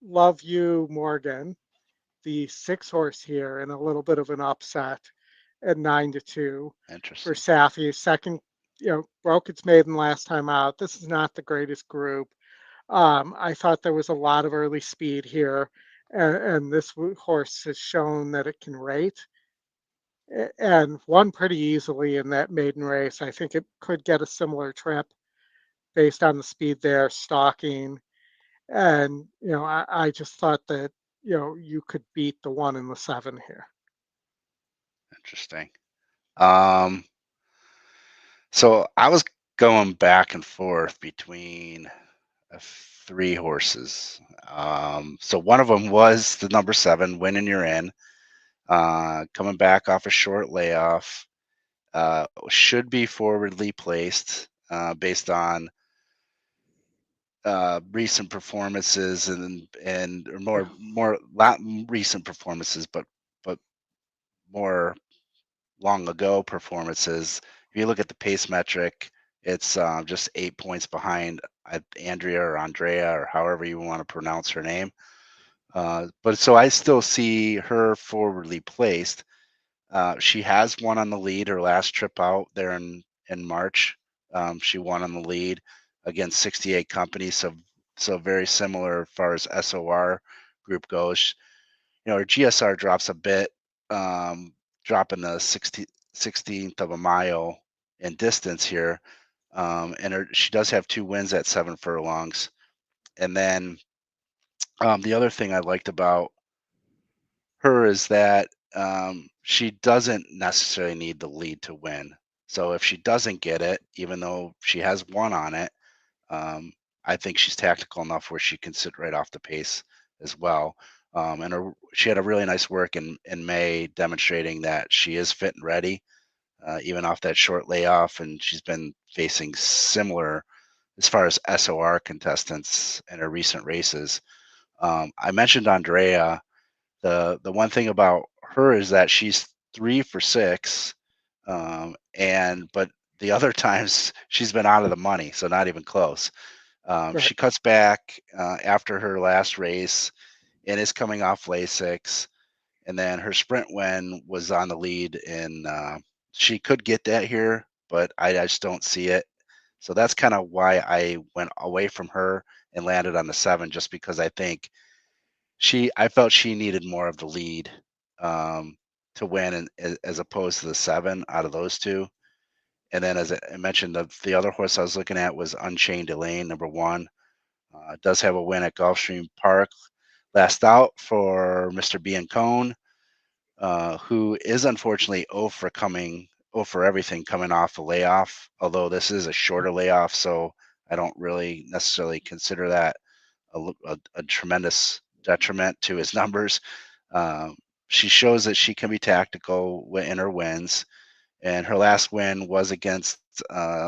Love You Morgan, the 6 horse here, and a little bit of an upset at 9-2 for Interesting. Safi. Second, broke its maiden last time out. This is not the greatest group. I thought there was a lot of early speed here, and this horse has shown that it can rate and won pretty easily in that maiden race. I think it could get a similar trip based on the speed there, stalking. And, I just thought that, you could beat the 1 and the 7 here. Interesting. Um, so I was going back and forth between a three horses. So one of them was the number 7, Winning You're In, coming back off a short layoff. Should be forwardly placed based on recent performances and or Yeah. more not recent performances, but more long ago performances. If you look at the pace metric, it's just 8 points behind Andrea or Andrea or however you want to pronounce her name. But so I still see her forwardly placed. She has won on the lead her last trip out there in March. She won on the lead against 68 companies, so very similar as far as SOR group goes. Her GSR drops a bit, um, dropping the 16th of a mile in distance here. And she does have 2 wins at 7 furlongs. And then the other thing I liked about her is that she doesn't necessarily need the lead to win. So if she doesn't get it, even though she has won on it, um, I think she's tactical enough where she can sit right off the pace as well. She had a really nice work in May demonstrating that she is fit and ready, even off that short layoff. And she's been facing similar as far as SOR contestants in her recent races. I mentioned Andrea. The one thing about her is that she's 3 for 6, and but the other times she's been out of the money, so not even close. Right. She cuts back after her last race and is coming off Lasix, and then her sprint win was on the lead, and she could get that here, but I just don't see it. So that's kind of why I went away from her and landed on the 7, just because I felt she needed more of the lead um, to win, and as opposed to the 7 out of those two. And then, as I mentioned, the other horse I was looking at was Unchained Elaine, number 1. Does have a win at Gulfstream Park last out for Mr. Biancone, who is unfortunately 0 for everything coming off a layoff. Although this is a shorter layoff, so I don't really necessarily consider that a tremendous detriment to his numbers. Um, she shows that she can be tactical in her wins, and her last win was against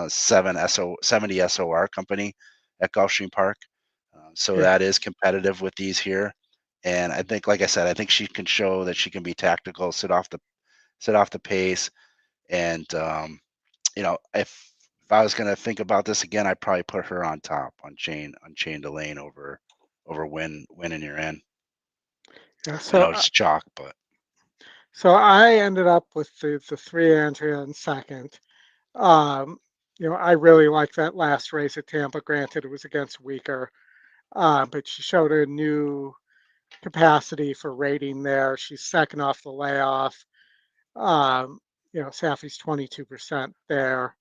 70 SOR company at Gulfstream Park. So Yeah. that is competitive with these here. And I think, like I said, I think she can show that she can be tactical, sit off the pace, and if I was gonna think about this again, I'd probably put her on top on Chained Elaine over Winning You're In. Yeah. I know it's chalk, but So I ended up with the three Andrea in second. Um, I really liked that last race at Tampa. Granted, it was against weaker, but she showed a new capacity for rating there. She's second off the layoff. Um, Safi's 22% there,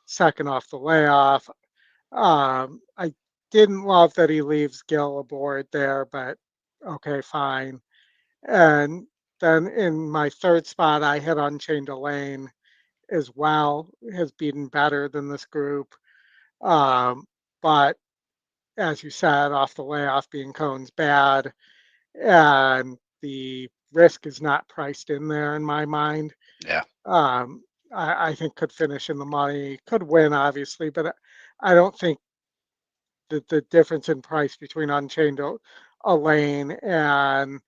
second off the layoff. I didn't love that he leaves Gil aboard there, but okay, fine. And then in my third spot, I hit Unchained Elaine as well, has beaten better than this group. Um, but as you said, off the layoff being Cone's bad, and the risk is not priced in there in my mind. yeah, Um, I think could finish in the money, could win, obviously, but I don't think that the difference in price between Elaine and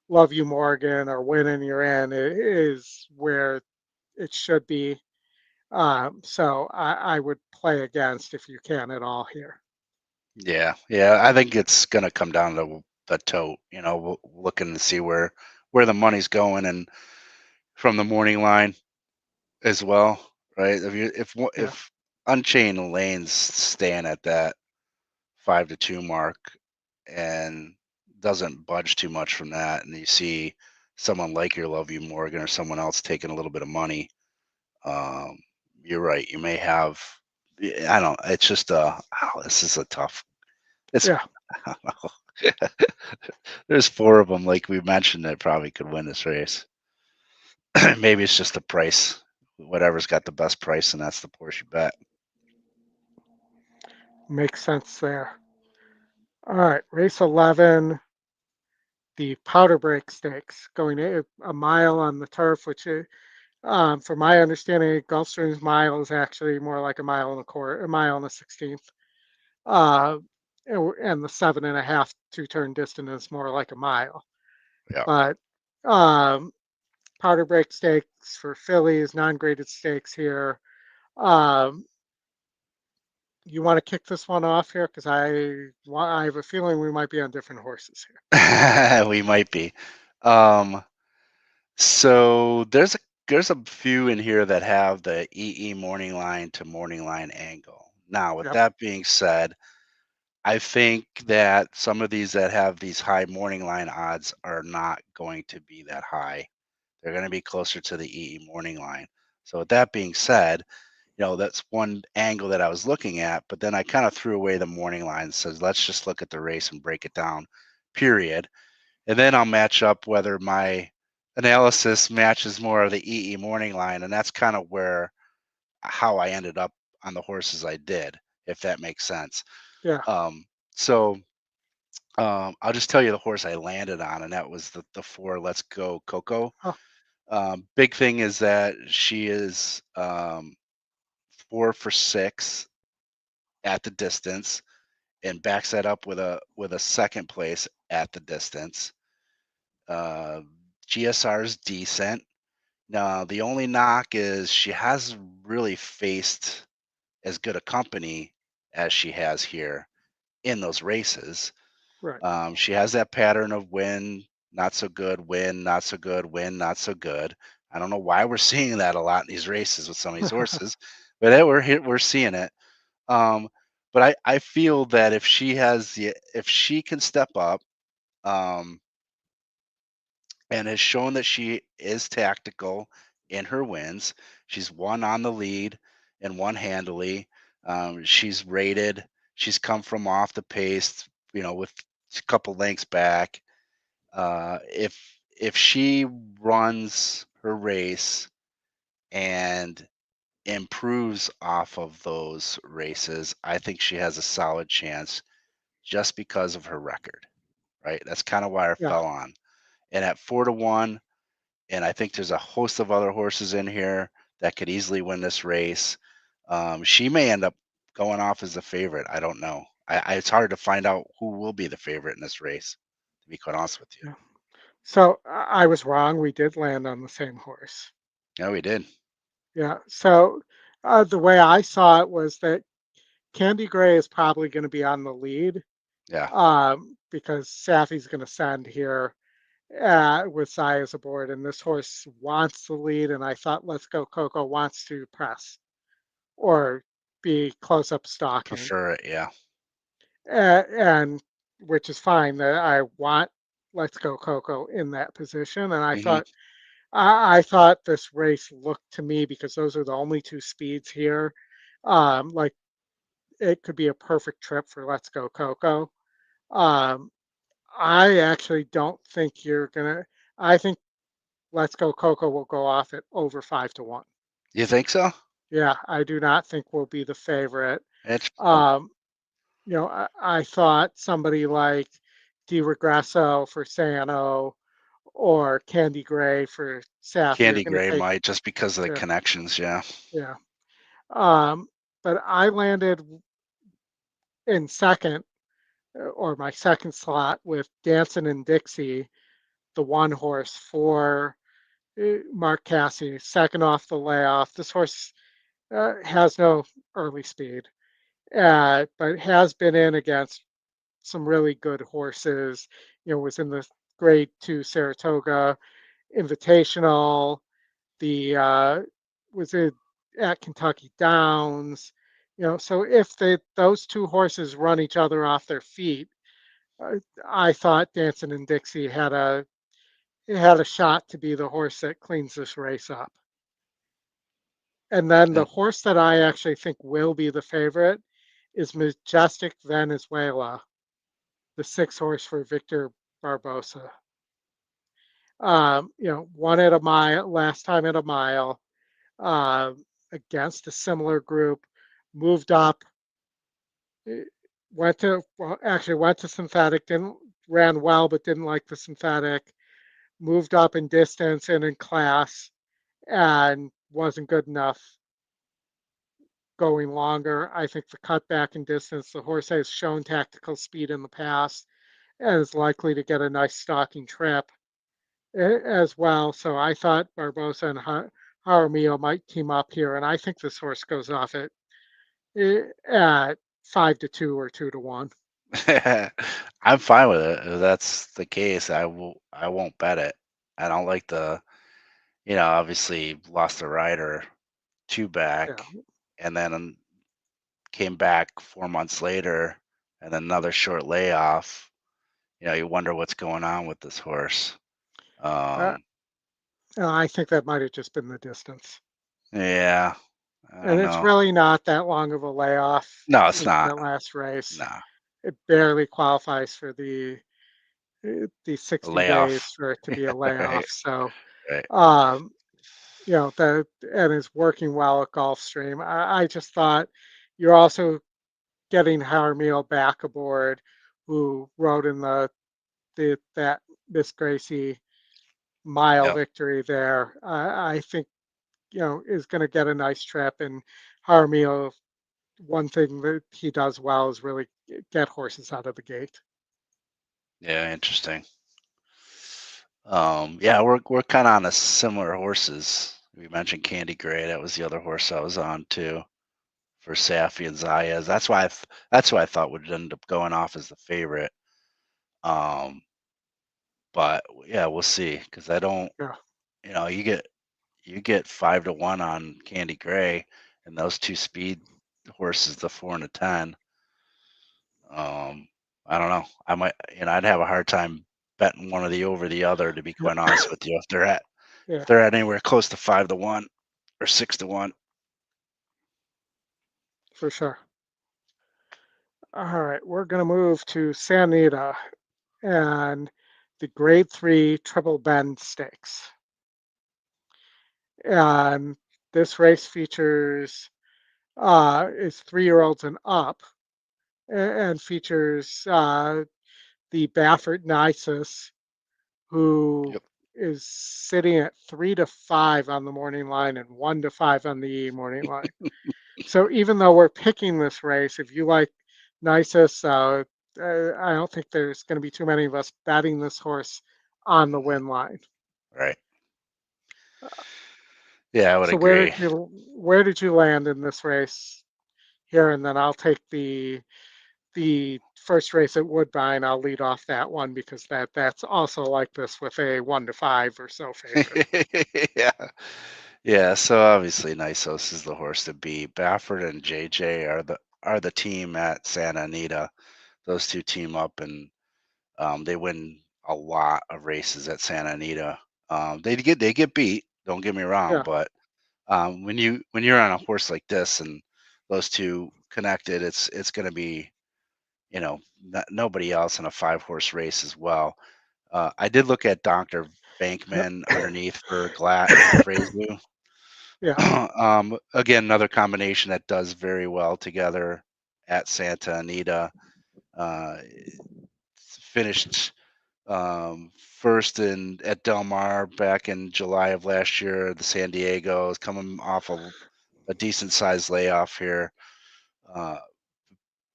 Love You Morgan or Winning You're In is where it should be. So I would play against if you can at all here. yeah. I think it's gonna come down to the tote. Looking to see where the money's going, and from the morning line as well, right? Yeah, If Unchained Lane's staying at that 5-2 mark and doesn't budge too much from that, and you see someone like your Love You Morgan or someone else taking a little bit of money, um, you're right. You may have. I don't. It's just this is a tough. It's. yeah, I don't know. There's 4 of them, like we mentioned, that probably could win this race. Maybe it's just the price. Whatever's got the best price, and that's the Porsche bet. makes sense there. All right, race 11, the Powder Break Stakes, going a mile on the turf, which, from my understanding, Gulfstream's mile is actually more like a mile and a quarter, a mile and a 16th. Uh, and the 7.5 two-turn distance is more like a mile. Yeah. But um, Powder Break Stakes for fillies, non-graded stakes here. Um, you want to kick this one off here because I have a feeling we might be on different horses here. We might be. Um, so there's a few in here that have the EE morning line to morning line angle. Now, with Yep. that being said, I think that some of these that have these high morning line odds are not going to be that high. They're going to be closer to the EE morning line. So with that being said, that's one angle that I was looking at, but then I kind of threw away the morning line and says, let's just look at the race and break it down, period. And then I'll match up whether my analysis matches more of the EE morning line. And that's kind of where how I ended up on the horses I did, if that makes sense. Yeah. Um, so I'll just tell you the horse I landed on, and that was the four Let's Go Coco. Oh, Big thing is that she is 4 for 6 at the distance and backs that up with a second place at the distance. Uh, GSR is decent. Now the only knock is she hasn't really faced as good a company as she has here in those races. right. She has that pattern of win, not so good, win, not so good, win, not so good. I don't know why we're seeing that a lot in these races with some of these horses, but we're seeing it. Um, but I feel that if she can step up, um, and has shown that she is tactical in her wins. She's won on the lead and won handily. She's rated. She's come from off the pace, with a couple lengths back. If she runs her race and improves off of those races, I think she has a solid chance just because of her record. Right? That's kind of why I Yeah. fell on. And at 4-1, and I think there's a host of other horses in here that could easily win this race. She may end up going off as the favorite. I don't know. It's hard to find out who will be the favorite in this race, to be quite honest with you. Yeah. So I was wrong. We did land on the same horse. Yeah, we did. Yeah. So the way I saw it was that Candy Gray is probably going to be on the lead, Yeah, because Safi's going to send here with Zayas aboard, and this horse wants the lead. And I thought Let's Go Coco wants to press or be close up stalking, prefer it. Yeah. and which is fine. That I want Let's Go Coco in that position, and Hmm. I thought this race looked to me because those are the only two speeds here. Like it could be a perfect trip for Let's Go Coco. Um, I actually don't think you're gonna. I think Let's Go Coco will go off at over 5-1. You think so? Yeah, I do not think we'll be the favorite. Interesting. Um, I thought somebody like De Regresso for Sano or Candy Gray for Safi are Candy going to Gray take. might just because of the Yeah, connections. Yeah. yeah. But I landed in second, or my second slot, with Dancing and Dixie, the one horse for Mark Casse, second off the layoff. This horse has no early speed, but has been in against some really good horses. Was in the Grade Two Saratoga Invitational. The was it at Kentucky Downs. So if those two horses run each other off their feet, uh, I thought Dancing and Dixie had a shot to be the horse that cleans this race up. And then the Yeah. horse that I actually think will be the favorite is Majestic Venezuela, the six horse for Victor Barbosa. Won at a mile last time at a mile, against a similar group, moved up, actually went to synthetic, didn't ran well, but didn't like the synthetic. Moved up in distance and in class, and wasn't good enough going longer. I think the cutback in distance, the horse has shown tactical speed in the past and is likely to get a nice stalking trip as well. So I thought Barbosa and Jaramillo might team up here, and I think this horse goes off at 5-2 or 2-1. I'm fine with it. If that's the case, I won't bet it. I don't like obviously lost the rider two Yeah, back and then came back 4 months later and then another short layoff. You wonder what's going on with this horse. uh, Um, I think that might have just been the distance. yeah, I And don't it's know. really not that long of a layoff No, it's into not. that last race. Nah, It barely qualifies for the a 60 days layoff. for it to be a Right, layoff. So, right. um, that and is working well at Gulfstream. I just thought you're also getting Jaramillo back aboard, who rode in that Miss Gracie mile Yep. victory there. I think is going to get a nice trip, and Jaramillo. One thing that he does well is really get horses out of the gate. Yeah, interesting. Yeah, we're kind of on a similar horses. We mentioned Candy Gray. That was the other horse I was on too for Safi and Zayas. That's who I thought would end up going off as the favorite. Um, but yeah, we'll see because I don't. Yeah, You get 5-1 on Candy Gray, and those two speed horses, the 4 and the 10. Um, I don't know. I might, I'd have a hard time betting one of the over the other. To be quite yeah, honest with you, if they're at yeah, if they're at anywhere close to 5-1 or 6-1. for sure. All right, we're going to move to Sanita and the Grade 3 Triple Bend Stakes. And this race features is 3-year-olds and up, and features the Baffert Nisus, who Yep. is sitting at 3-5 on the morning line and 1-5 on the morning line. So even though we're picking this race, if you like Nisus, I don't think there's going to be too many of us betting this horse on the Mm, win line. right. Yeah, I would So agree. where did you land in this race here? And then I'll take the first race at Woodbine. I'll lead off that one because that's also like this with a 1-5 or so favorite. Yeah. Yeah, so obviously Nysos is the horse to beat. Baffert and JJ are the team at Santa Anita. Those two team up and they win a lot of races at Santa Anita. They get beat, don't get me wrong, Yeah, but when you're on a horse like this and those two connected, it's going to be nobody else in a 5 horse race as well. I did look at Dr. Bankman underneath for Glatt and Frazu. yeah, Again, another combination that does very well together at Santa Anita. Finished first in at Del Mar back in July of last year. The San Diego is coming off a decent sized layoff here, uh,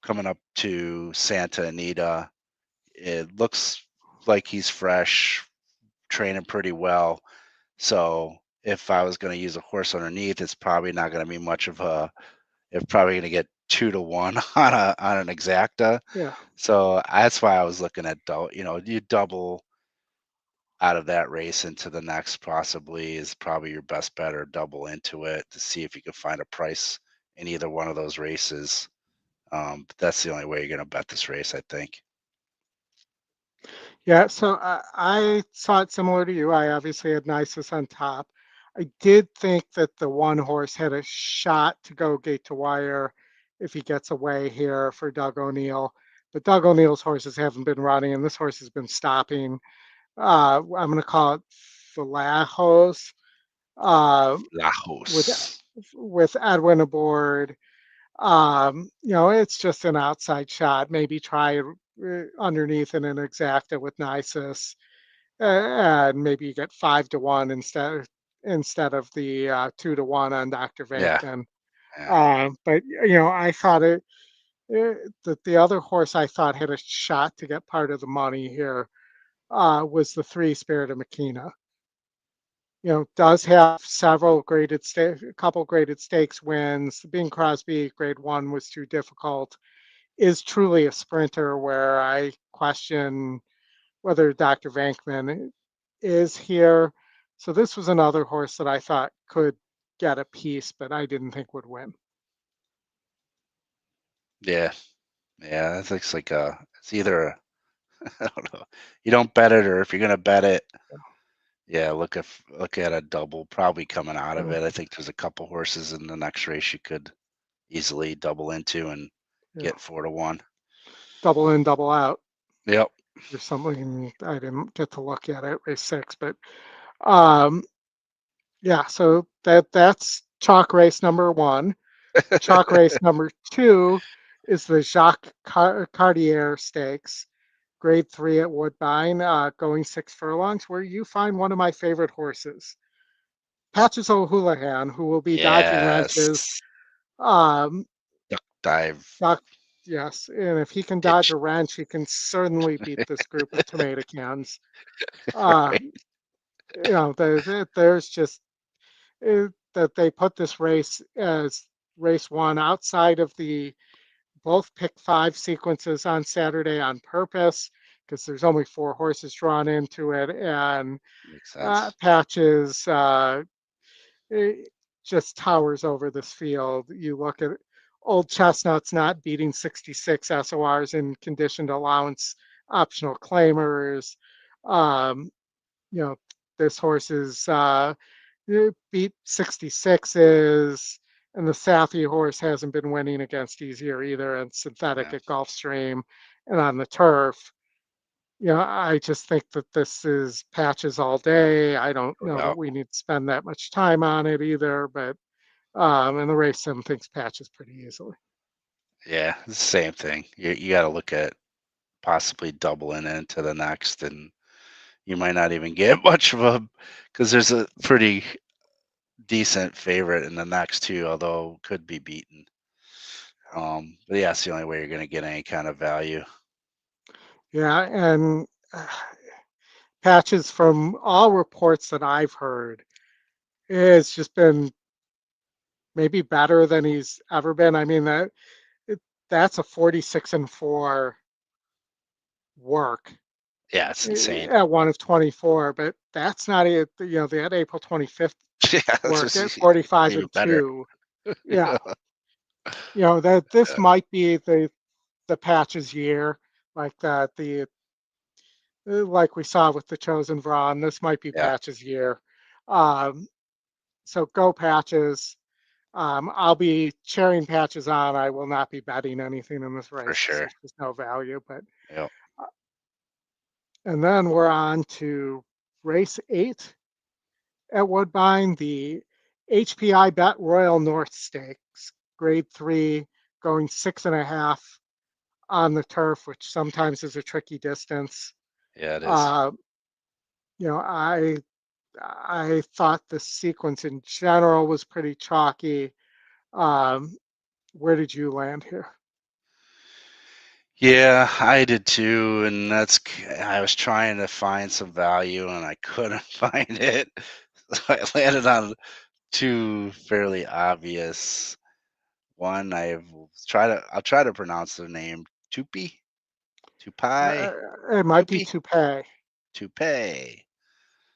coming up to Santa Anita. It looks like he's fresh, training pretty well. So if I was going to use a horse underneath, it's probably not going to be much of a. It's probably going to get 2-1 on an exacta. yeah. So that's why I was looking at you double out of that race into the next possibly is probably your best bet or double into it to see if you can find a price in either one of those races. But that's the only way you're going to bet this race, I think. Yeah, so I saw it similar to you. I obviously had Nisus on top. I did think that the one horse had a shot to go gate to wire if he gets away here for Doug O'Neill. But Doug O'Neill's horses haven't been running, and this horse has been stopping. I'm going to call it Valajos uh, with Lajos. with Edwin aboard. It's just an outside shot. Maybe try underneath in an exacta with Nisus, and maybe you get 5-1 instead of the 2-1 on Dr. Yeah, Venkman. yeah, But I thought that the other horse I thought had a shot to get part of the money here was the three Spirit of Makina. Does have several a couple graded stakes wins. Bing Crosby grade one was too difficult. Is truly a sprinter where I question whether Dr. Venkman is here. So this was another horse that I thought could get a piece, but I didn't think would win. yeah, yeah. It looks like it's either I don't know. You don't bet it, or if you're gonna bet it, yeah, look at a double probably coming out of Yeah, it. I think there's a couple horses in the next race you could easily double into and yeah. get 4-1. Double in, double out. Yep. There's something I didn't get to look at race six, but um, yeah. So that's chalk race number one. Chalk race number two is the Cartier Stakes, grade three at Woodbine, going 6 furlongs, where you find one of my favorite horses, Patches O'Houlihan, who will be dodging wrenches. Yes. Um, Duck dive Doc, yes, and if he can dodge pitch. a wrench, he can certainly beat this group of tomato cans. Uh, Right. there's just that they put this race as race one outside of the both pick five sequences on Saturday on purpose because there's only four horses drawn into it, and Makes sense. Patches it just towers over this field. You look at Old Chestnuts not beating 66 SORs in conditioned allowance optional claimers. Um, you know, this horse is beat 66s, and the Safi horse hasn't been winning against easier either, and synthetic Yeah, at Gulfstream and on the turf. I just think that this is patches all day. I don't no know that doubt. we need to spend that much time on it either, but and the race sim thinks patches pretty easily. Yeah, it's the same thing. You got to look at possibly doubling into the next, and you might not even get much of a because there's a pretty decent favorite in the next two, although could be beaten. But yeah, it's the only way you're going to get any kind of value. Yeah, and patches from all reports that I've heard, it's just been maybe better than he's ever been. I mean it, that's a 46-4 work Yeah, it's insane. at one of 24, but that's not it. That April 25th Yeah, it's work at just 45 even and better. 2. Yeah, that this Yeah, might be the patches year, like the like we saw with the chosen Vron. This might be yeah, patches year. Um, so go patches. I'll be cheering patches on. I will not be betting anything in this for race because sure. there's just no value. But Yep, uh, and then we're on to race 8 at Woodbine, the HPI Bet Royal North Stakes, grade 3, going 6.5 on the turf, which sometimes is a tricky distance. yeah, it is. Uh, I thought the sequence in general was pretty chalky. Um, where did you land here? Yeah, I did too, and I was trying to find some value and I couldn't find it. So I landed on two fairly obvious. One, I'll try to pronounce the name Tupi, Tupai, It might be Tupi, Toupee. Tupe,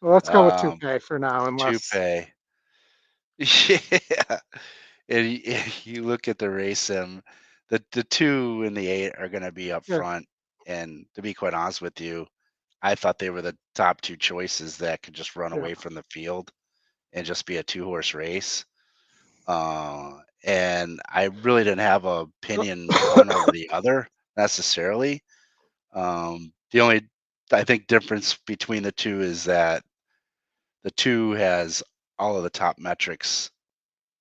Well, let's go with um, Toupee for now, unless, Tupe. Yeah, and you look at the race, the 2 and the 8 are gonna be up yeah, front, and to be quite honest with you, I thought they were the top 2 choices that could just run yeah. away from the field and just be a two-horse race. And I really didn't have a opinion one over the other necessarily. The only I think difference between the 2 is that the 2 has all of the top metrics,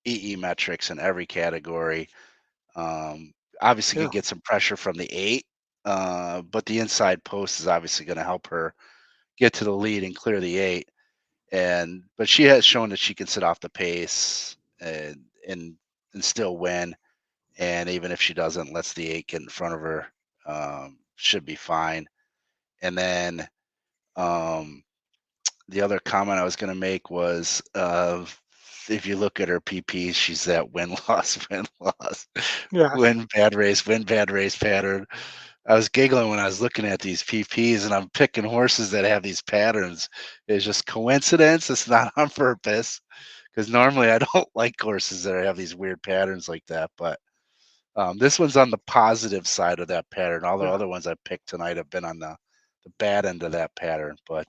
EE metrics in every category. Um, Obviously, Yeah. can get some pressure from the 8, but the inside post is obviously going to help her get to the lead and clear the 8. And but she has shown that she can sit off the pace and and still win. And even if she doesn't, lets the 8 get in front of her, should be fine. And then um, the other comment I was going to make was if you look at her PP, she's that win loss, win loss, Yes. win bad race pattern. I was giggling when I was looking at these PPs, and I'm picking horses that have these patterns. It's just coincidence. It's not on purpose, because normally I don't like horses that have these weird patterns like that. But this one's on the positive side of that pattern. All the Yeah. other ones I picked tonight have been on the bad end of that pattern. But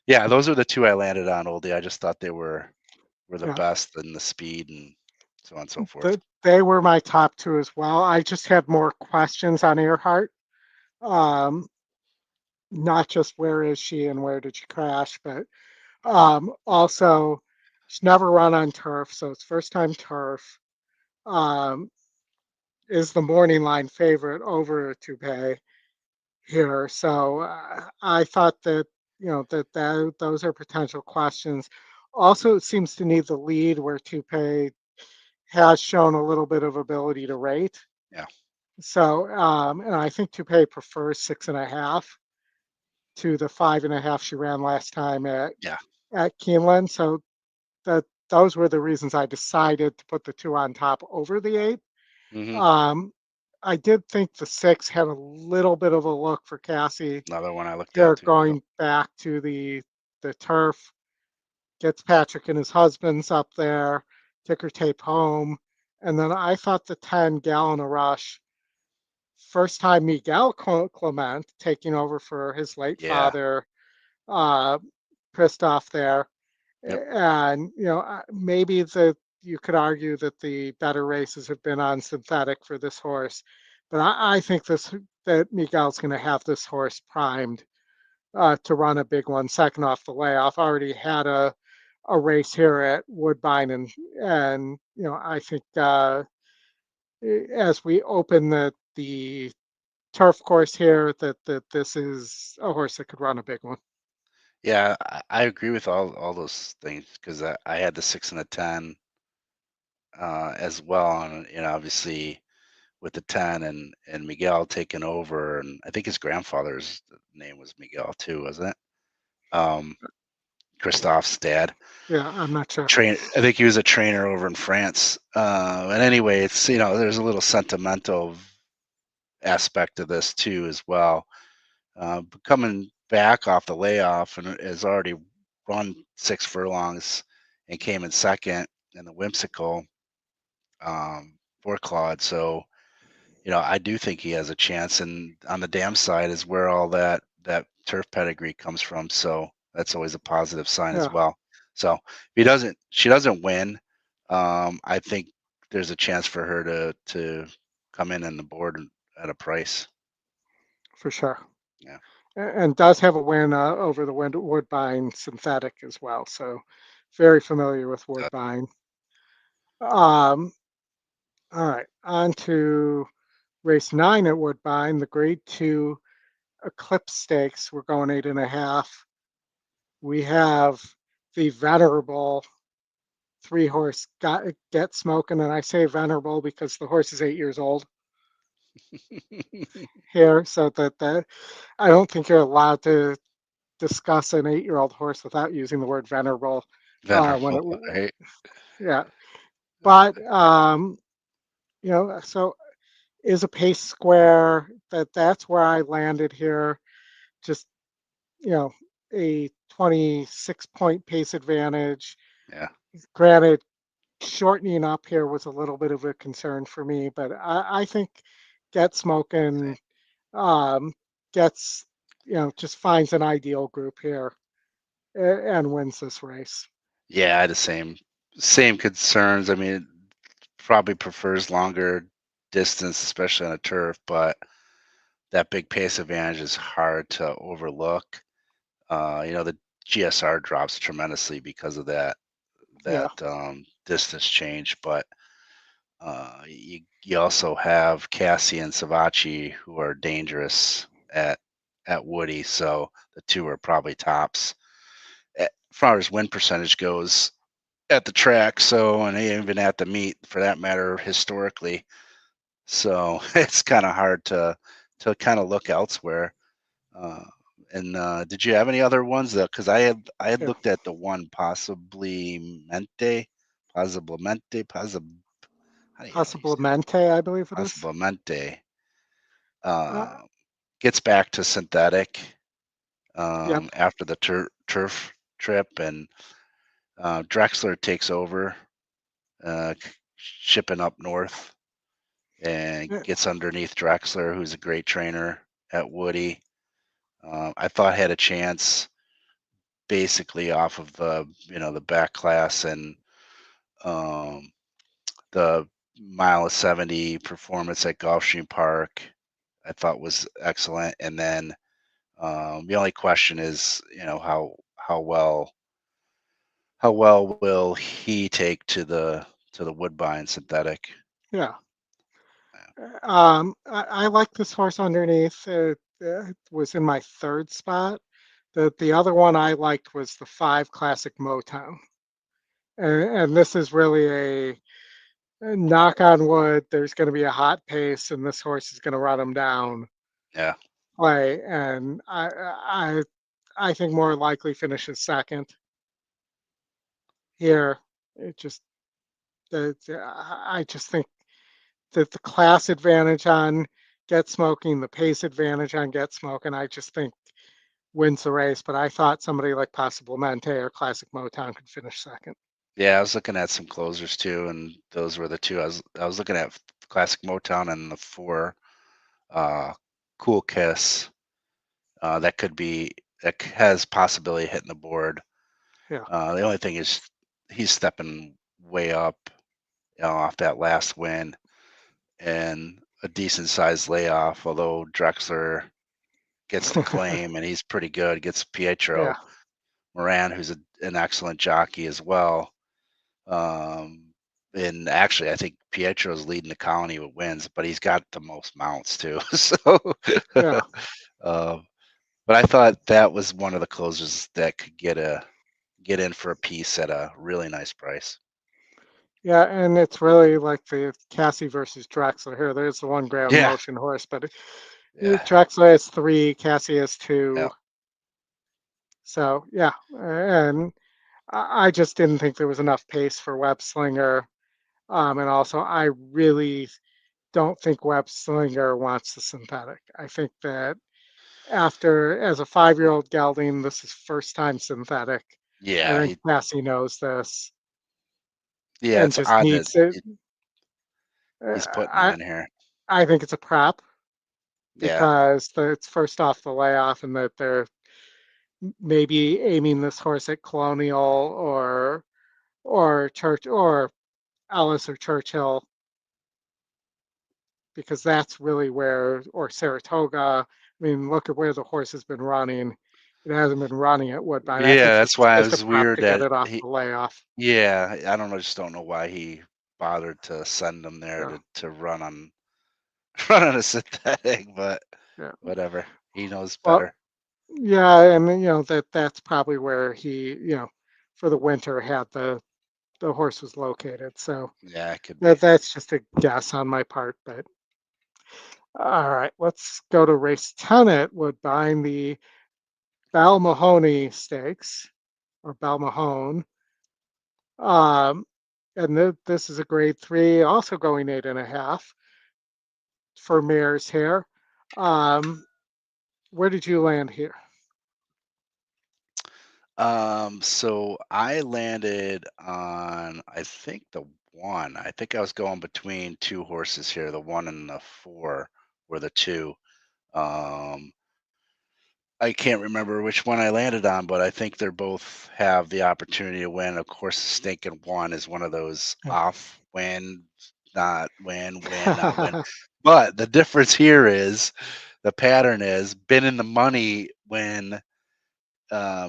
yeah, those are the two I landed on, Oldie. I just thought they were the Yeah. best and the speed and so on and so forth. They were my top two as well. I just had more questions on Earhart. Um, Not just where is she and where did she crash, but also she's never run on turf, so it's first time turf. Um, is the morning line favorite over Toupee here? So I thought that those are potential questions. Also, it seems to need the lead where Toupee has shown a little bit of ability to rate. Yeah. So, and I think Toupee prefers 6.5 to the 5.5 she ran last time Yeah. at Keeneland. So that those were the reasons I decided to put the two on top over the 8. Hmm. Um, I did think the 6 had a little bit of a look for Cassie Another one I looked at here too. Yep. going back to the turf, gets Patrick and his husband's up there, ticker tape home. And then I thought the 10 Gallon a Rush, first time Miguel Clement taking over for his late Yeah. father, uh, Christoph there. Yep. And, maybe you could argue that the better races have been on synthetic for this horse. But I think that Miguel's going to have this horse primed to run a big one, second off the layoff. Already had a race here at Woodbine, and I think as we open the turf course here, that this is a horse that could run a big one. Yeah, I agree with all those things because I had the 6 and the 10 as well, and obviously with the 10 and Miguel taking over, and I think his grandfather's name was Miguel too, wasn't it? Christophe's dad. Yeah, I'm not sure. I think he was a trainer over in France. And anyway, it's there's a little sentimental aspect of this too as well. But coming back off the layoff and has already run 6 furlongs and came in second in the whimsical for Claude. So I do think he has a chance. And on the dam side is where all that turf pedigree comes from. So that's always a positive sign as Yeah, well. So if she doesn't win, I think there's a chance for her to come in on the board at a price. for sure. Yeah. And does have a win over the Woodbine synthetic as well. So very familiar with Woodbine. Um, all right, on to race 9 at Woodbine, the grade 2 Eclipse Stakes. We're going 8.5. We have the venerable 3-horse Get Smoking, and I say venerable because the horse is 8 years old here, so that I don't think you're allowed to discuss an 8-year-old horse without using the word venerable. When Venerable, it, right? yeah, but so is a pace square. That's where I landed here. Just you know, a 26-point pace advantage. Yeah. Granted, shortening up here was a little bit of a concern for me, but I think Get Smoking Same. um, gets just finds an ideal group here and wins this race. Yeah, I had the same concerns. I mean, probably prefers longer distance, especially on a turf, but that big pace advantage is hard to overlook. The GSR drops tremendously because of that Yeah, distance change, but You also have Cassie and Savachi who are dangerous at Woody, so the two are probably tops as far as win percentage goes at the track. So, and even at the meet for that matter, historically. So it's kind of hard to kind of look elsewhere. Uh, and did you have any other ones that? Because I had Yeah. looked at the one possibly mente, possiblemente, how do you say Possiblemente, I believe it is. possiblemente. Uh, Uh, Gets back to synthetic yep. after the turf trip, and Drexler takes over, shipping up north, and Yeah. gets underneath Drexler, who's a great trainer at Woody. I thought had a chance basically off of the back class and um, the mile of 70 performance at Gulfstream Park. I thought was excellent, and then the only question is, how well will he take to the Woodbine synthetic? Yeah. I like this horse underneath. It was in my third spot. The other one I liked was the 5 Classic Motown. And this is really knock on wood, there's going to be a hot pace and this horse is going to run him down Yeah, play. And I think more likely finishes second here. It just, I just think that the class advantage on Get Smoking, the pace advantage on Get Smoking, I just think wins the race. But I thought somebody like Possible Mente or Classic Motown could finish second. yeah. I was looking at some closers too, and those were the two. I was looking at Classic Motown and the four uh, Cool Kiss. That could be has possibility of hitting the board. Yeah, The only thing is he's stepping way up, off that last win and a decent sized layoff. Although Drexler gets the claim and he's pretty good, gets yeah, Pietro Moran, who's an excellent jockey as well. Um, and actually, I think Pietro's leading the colony with wins, but he's got the most mounts too. So, yeah, uh, but I thought that was one of the closers that could get in for a piece at a really nice price. yeah. And it's really like the Cassie versus Drexler here. There's the one ground Yeah, motion horse, but yeah, Drexler has 3, Cassie has yeah, 2. So yeah, and I just didn't think there was enough pace for Web Slinger. And also, I really don't think Web Slinger wants the synthetic. I think that after, as a 5-year-old gelding, this is first time synthetic. I yeah. think Cassie knows this Yeah, and it's just odd that needs it. he's putting him I in here. I think it's a prop Yeah, because it's first off the layoff and that they're maybe aiming this horse at Colonial or Church or Ellis or Churchill because that's really where, or Saratoga. I mean, look at where the horse has been running. It hasn't been running at Woodbine. I think yeah. this That's is why it just a was prop weird to get that it off he. the layoff. Yeah, I don't know. Just don't know why he bothered to send him there So to run on run on a synthetic, but yeah. whatever. He knows Well, better. yeah, and that's probably where he, for the winter had the horse was located. So Yeah, it could be. that's just a guess on my part. But all right, let's go to race 10 at Woodbine, the Balmahoney Stakes or Balmahone. Um, and this is a grade 3, also going 8.5 for mares here. Um, where did you land here? So I landed on I think the one. I think I was going between two horses here. The one and the four were the two. Um, I can't remember which one I landed on, but I think they're both have the opportunity to win. Of course, the stinking one is one of those off win, not win, win, not win. But the difference here is the pattern is been in the money when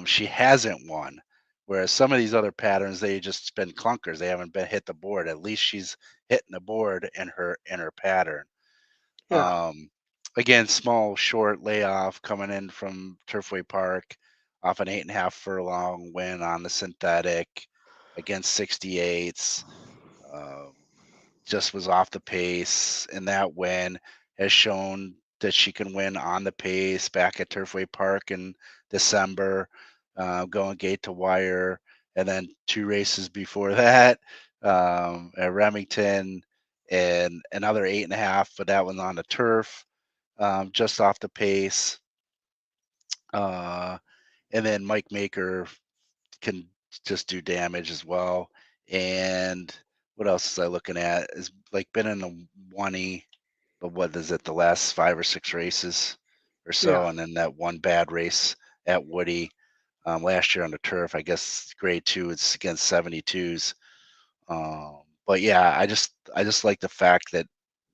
she hasn't won. Whereas some of these other patterns, they just been clunkers. They haven't been hit the board. At least she's hitting the board in her pattern. Yeah, Um, Again, small short layoff coming in from Turfway Park off an 8.5 furlong win on the synthetic against 68s. Um, just was off the pace, and that win has shown that she can win on the pace back at Turfway Park in December, going gate to wire, and then two races before that at Remington, and another 8.5, but that one on the turf, just off the pace. Uh, and then Mike Maker can just do damage as well. And what else is I looking at? Is like been in the 1E, but what is it, the last 5 or 6 races or yeah. so, and then that one bad race at Woody last year on the turf. I guess grade two, it's against 72s. But yeah, I just like the fact that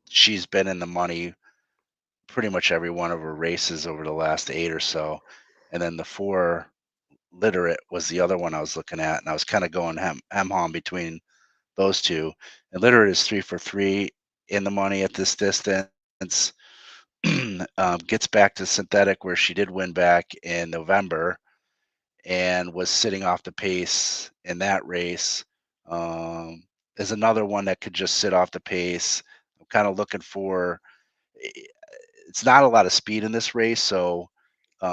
she's been in the money pretty much every one of her races over the last 8 or so. And then the four literate was the other one I was looking at, and I was kind of going hem hom between those two. And literate is 3 for 3 in the money at this distance. Gets back to synthetic where she did win back in November and was sitting off the pace in that race. Um, is another one that could just sit off the pace. I'm kind of looking for. It's not a lot of speed in this race, so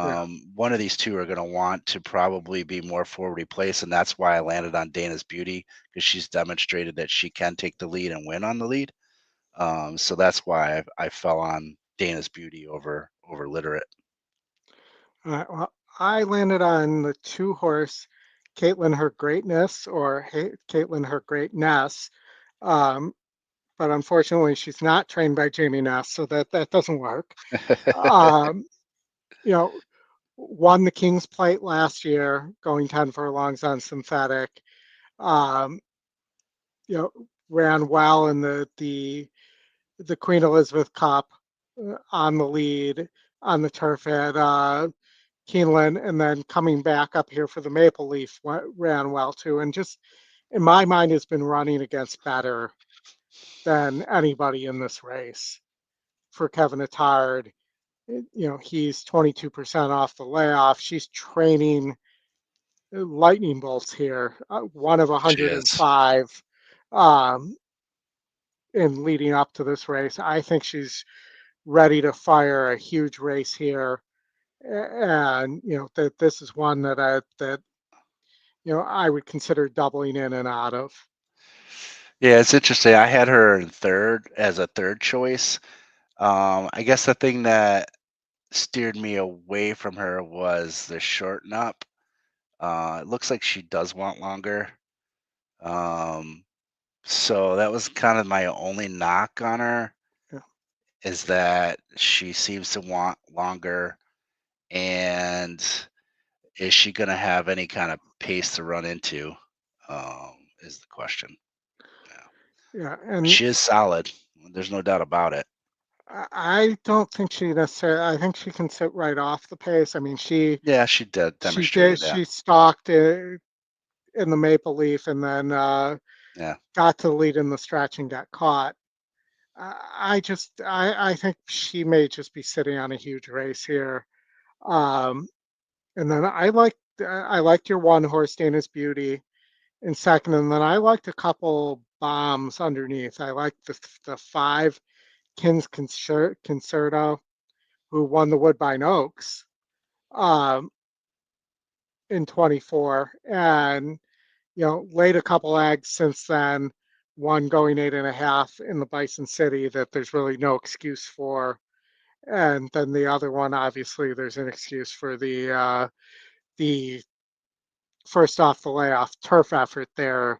Yeah. one of these two are going to want to probably be more forwardly placed, and that's why I landed on Dana's Beauty because she's demonstrated that she can take the lead and win on the lead. So that's why I fell on Dana's Beauty over Literate. Well, I landed on the two horse, Caitlin Her Greatness or Caitlin Her Greatness. Um, but unfortunately, she's not trained by Jamie Ness, so that doesn't work. Um, you know, won the King's Plate last year, going 10 furlongs on synthetic. Um, you know, ran well in the Queen Elizabeth Cup on the lead on the turf at Keeneland, and then coming back up here for the Maple Leaf ran well too. And just in my mind, has been running against better than anybody in this race for Kevin Attard. He's 22% off the layoff. She's training lightning bolts here, one of She is. 105 um, in leading up to this race. I think she's ready to fire a huge race here, and that this is one that I would consider doubling in and out of. Yeah, it's interesting. I had her in third as a third choice. I guess the thing that steered me away from her was the shorten up. It looks like she does want longer. Um, so that was kind of my only knock on her Yeah, is that she seems to want longer. And is she going to have any kind of pace to run into? Is the question. Yeah. yeah, But and she is solid. There's no doubt about it. I don't think she necessarily. I think she can sit right off the pace. I mean, Yeah, she did she did. demonstrated that. She stalked in the Maple Leaf, and then Yeah. got to the lead in the stretch and got caught. I think she may just be sitting on a huge race here. Um, and then I liked your one horse, Dana's Beauty, in second, and then I liked a couple bombs underneath. I liked the five Concerto, who won the Woodbine Oaks um, in 24, and laid a couple eggs since then. One going 8.5 in the Bison City that there's really no excuse for, and then the other one, obviously, there's an excuse for the first off the layoff turf effort there.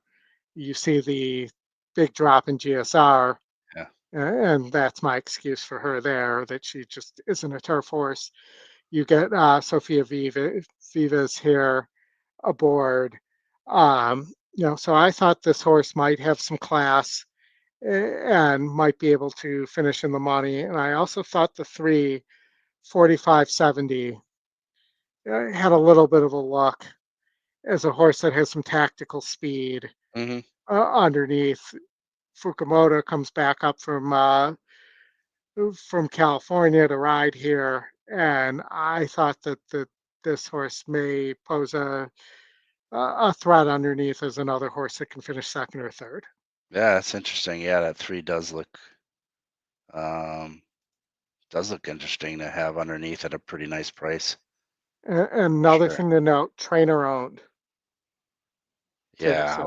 You see the big drop in GSR, Yeah. and that's my excuse for her there, that she just isn't a turf horse. You get Sophia Vivas here aboard. So I thought this horse might have some class and might be able to finish in the money. And I also thought the three 4570 had a little bit of a look as a horse that has some tactical speed Hmm. underneath. Fukumoto comes back up from California to ride here, and I thought that this horse may pose a threat underneath as another horse that can finish second or third. Yeah, that's interesting. Yeah, that 3 um does look interesting to have underneath at a pretty nice price And for another sure. thing to note, trainer owned too. Yeah, So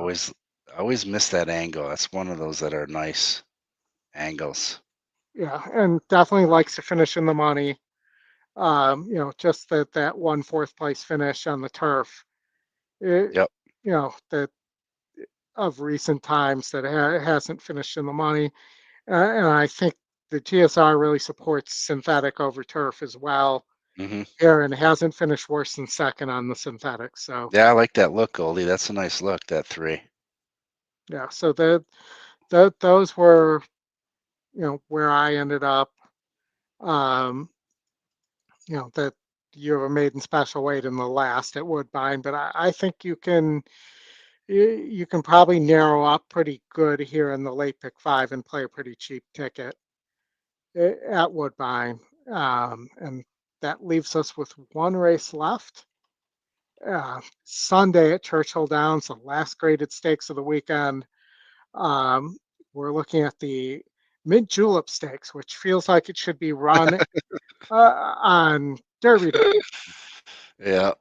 I always miss that angle. That's one of those that are nice angles. yeah, and definitely likes to finish in the money. Just that one fourth place finish on the turf. It, Yep. that of recent times that hasn't finished in the money. And I think the GSR really supports synthetic over turf as well Hmm. here and hasn't finished worse than second on the synthetic. So Yeah, I like that look, Goldie. That's a nice look, that 3. yeah, so those were where I ended up. Um, that you have a maiden special weight in the last at Woodbine, but I think you can probably narrow up pretty good here in the late pick five and play a pretty cheap ticket at Woodbine. And that leaves us with one race left. Sunday at Churchill Downs, the last graded stakes of the weekend. Um, we're looking at the Mid Julep Stakes, which feels like it should be run on Derby Day. Yeah,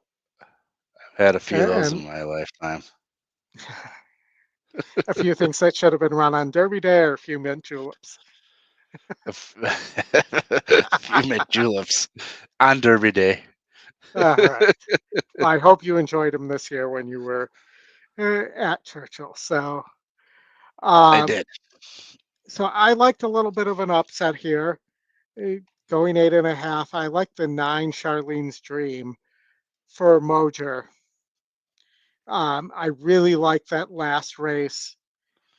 had a few of those in And my lifetime. a few things that should have been run on Derby Day or a few mint juleps. A f- a few mint juleps on Derby Day. All right. Well, I hope you enjoyed them this year when you were at Churchill. I Um, did. so I liked a little bit of an upset here, uh, going 8.5. I like the nine Charlene's Dream for Mojer. I really like that last race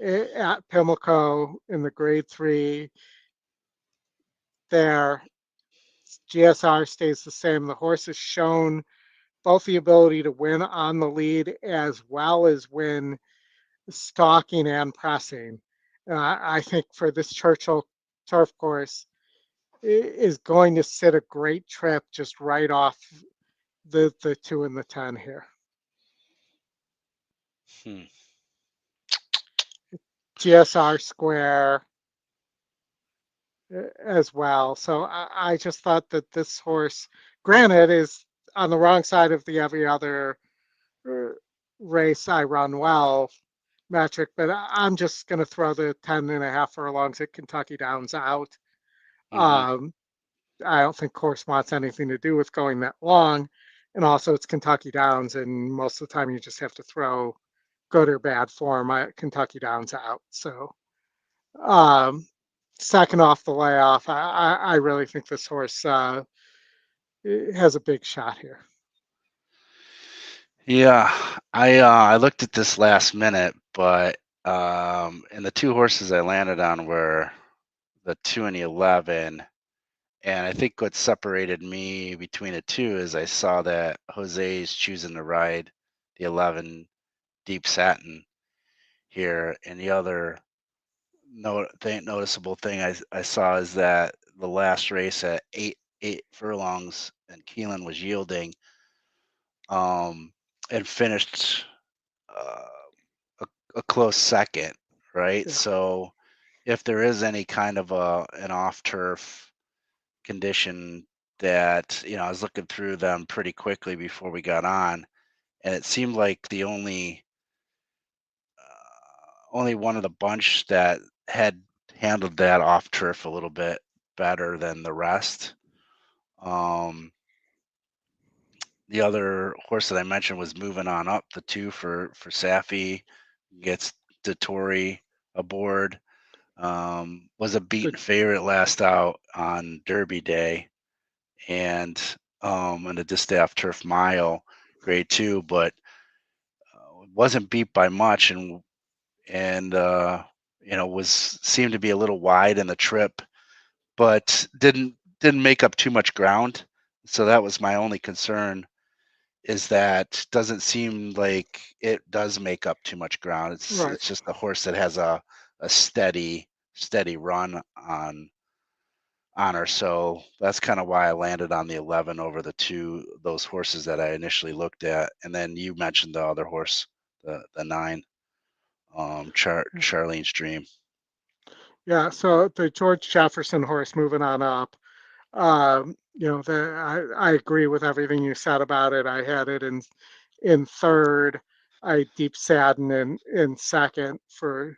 at Pimlico in the grade three there. GSR stays the same. The horse has shown both the ability to win on the lead as well as win stalking and pressing. I think for this Churchill turf course is going to sit a great trip just right off the 2 and the 10 here. Hmm. GSR square as well. So I just thought that this horse, granted, is on the wrong side of the every other uh, race I run well metric, but I'm just going to throw the 10.5 furlongs at Kentucky Downs out. Hmm. Um, I don't think course wants anything to do with going that long. And also, it's Kentucky Downs, and most of the time you just have to throw good or bad form at Kentucky Downs out. So, um, second off the layoff, I really think this horse has a big shot here. Yeah, I looked at this last minute, but and the 2 horses I landed on were the 2 and the 11. And I think what separated me between the 2 is I saw that Jose is choosing to ride the 11 Deep Satin here, and the other noticeable thing I saw is that the last race at 8 furlongs and Keelan was yielding, um, and finished uh, a close second, right? Yeah, So if there is any kind of an off turf condition that, I was looking through them pretty quickly before we got on, and it seemed like the only one of the bunch that had handled that off turf a little bit better than the rest. Um, the other horse that I mentioned was moving on up the 2 for Safi, gets Dettori aboard. Was a the beaten favorite last out on Derby Day and in the Distaff Turf Mile, Grade 2, but wasn't beat by much and was seemed to be a little wide in the trip, but didn't make up too much ground. So that was my only concern is that doesn't seem like it does make up too much ground. It's right. it's just a horse that has a a steady run on her. So that's kind of why I landed on the 11 over those horses that I initially looked at. And then you mentioned the other horse, the 9, Charlene's Dream. Yeah, so the George Jefferson horse moving on up. I agree with everything you said about it. I had it in third. I deep sadden in second for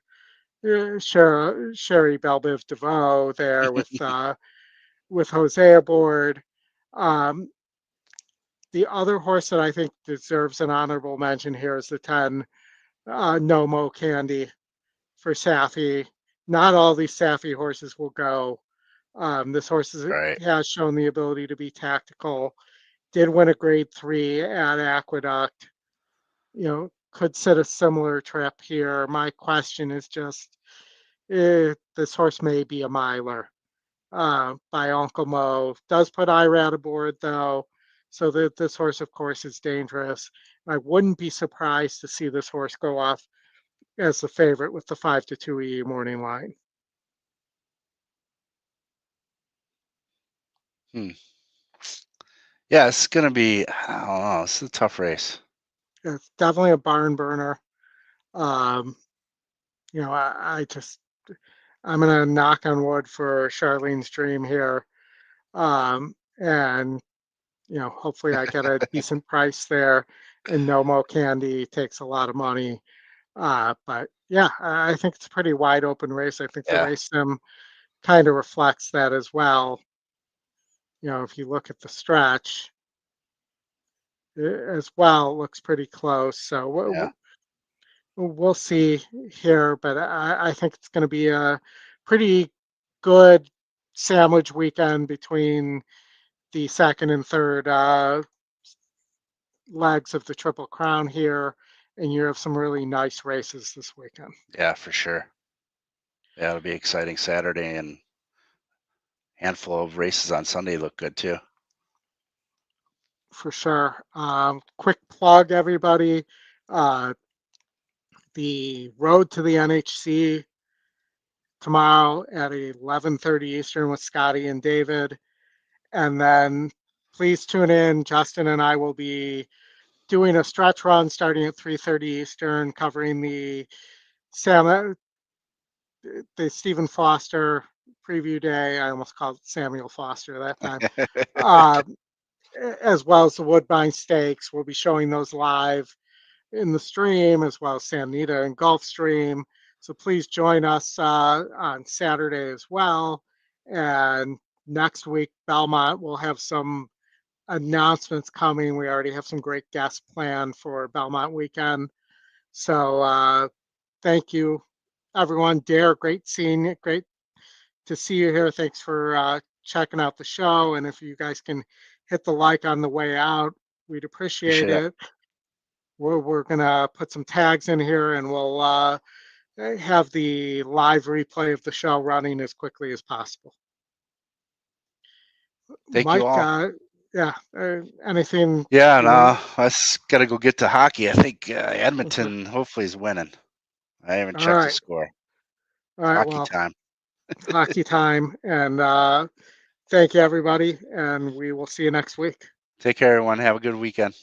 Sherry Belbiv DeVoe there with Jose aboard. Um, the other horse that I think deserves an honorable mention here is the 10 No Mo Candy for Safi. Not all these Safi horses will go. This horse Right. has shown the ability to be tactical. Did win a grade 3 at Aqueduct. Could sit a similar trip here. My question is just, this horse may be a miler by Uncle Mo. Does put Irad aboard though, so that this horse, of course, is dangerous. I wouldn't be surprised to see this horse go off as the favorite with the 5-2 morning line. Hmm. Yeah, it's gonna be. I don't know. It's a tough race. It's definitely a barn burner. Um, I just I'm gonna knock on wood for Charlene's Dream here, and hopefully I get a decent price there. And No Mo Candy takes a lot of money, but yeah, I think it's a pretty wide open race. I think the Yeah. race sim kind of reflects that as well. If you look at the stretch as well, it looks pretty close. So Yeah. we'll see here, but I think it's going to be a pretty good sandwich weekend between the second and third legs of the Triple Crown here, and you have some really nice races this weekend Yeah, for sure. Yeah, it'll be exciting Saturday, and handful of races on Sunday look good too. for sure. Quick plug, everybody. Uh, the road to the NHC tomorrow at 11:30 Eastern with Scotty and David. And then please tune in. Justin and I will be doing a stretch run starting at 3:30 Eastern, covering Sam, the Stephen Foster preview day. I almost called it Samuel Foster that time. Uh, as well as the Woodbine Stakes. We'll be showing those live in the stream, as well as San Nita and Gulfstream. So please join us on Saturday as well. And next week, Belmont will have some announcements coming. We already have some great guests planned for Belmont weekend. So thank you, everyone. Dare, great seeing you. Great to see you here. Thanks for checking out the show. And if you guys can hit the like on the way out, we'd appreciate Appreciate it. it. We're gonna put some tags in here, and we'll have the live replay of the show running as quickly as possible. Thank you Mike, all. yeah, anything Yeah, and you want? I got to go get to hockey. I think Okay. Edmonton hopefully is winning. I haven't All checked the right. score. All It's right. hockey Well, time. hockey time. And thank you, everybody. And we will see you next week. Take care, everyone. Have a good weekend.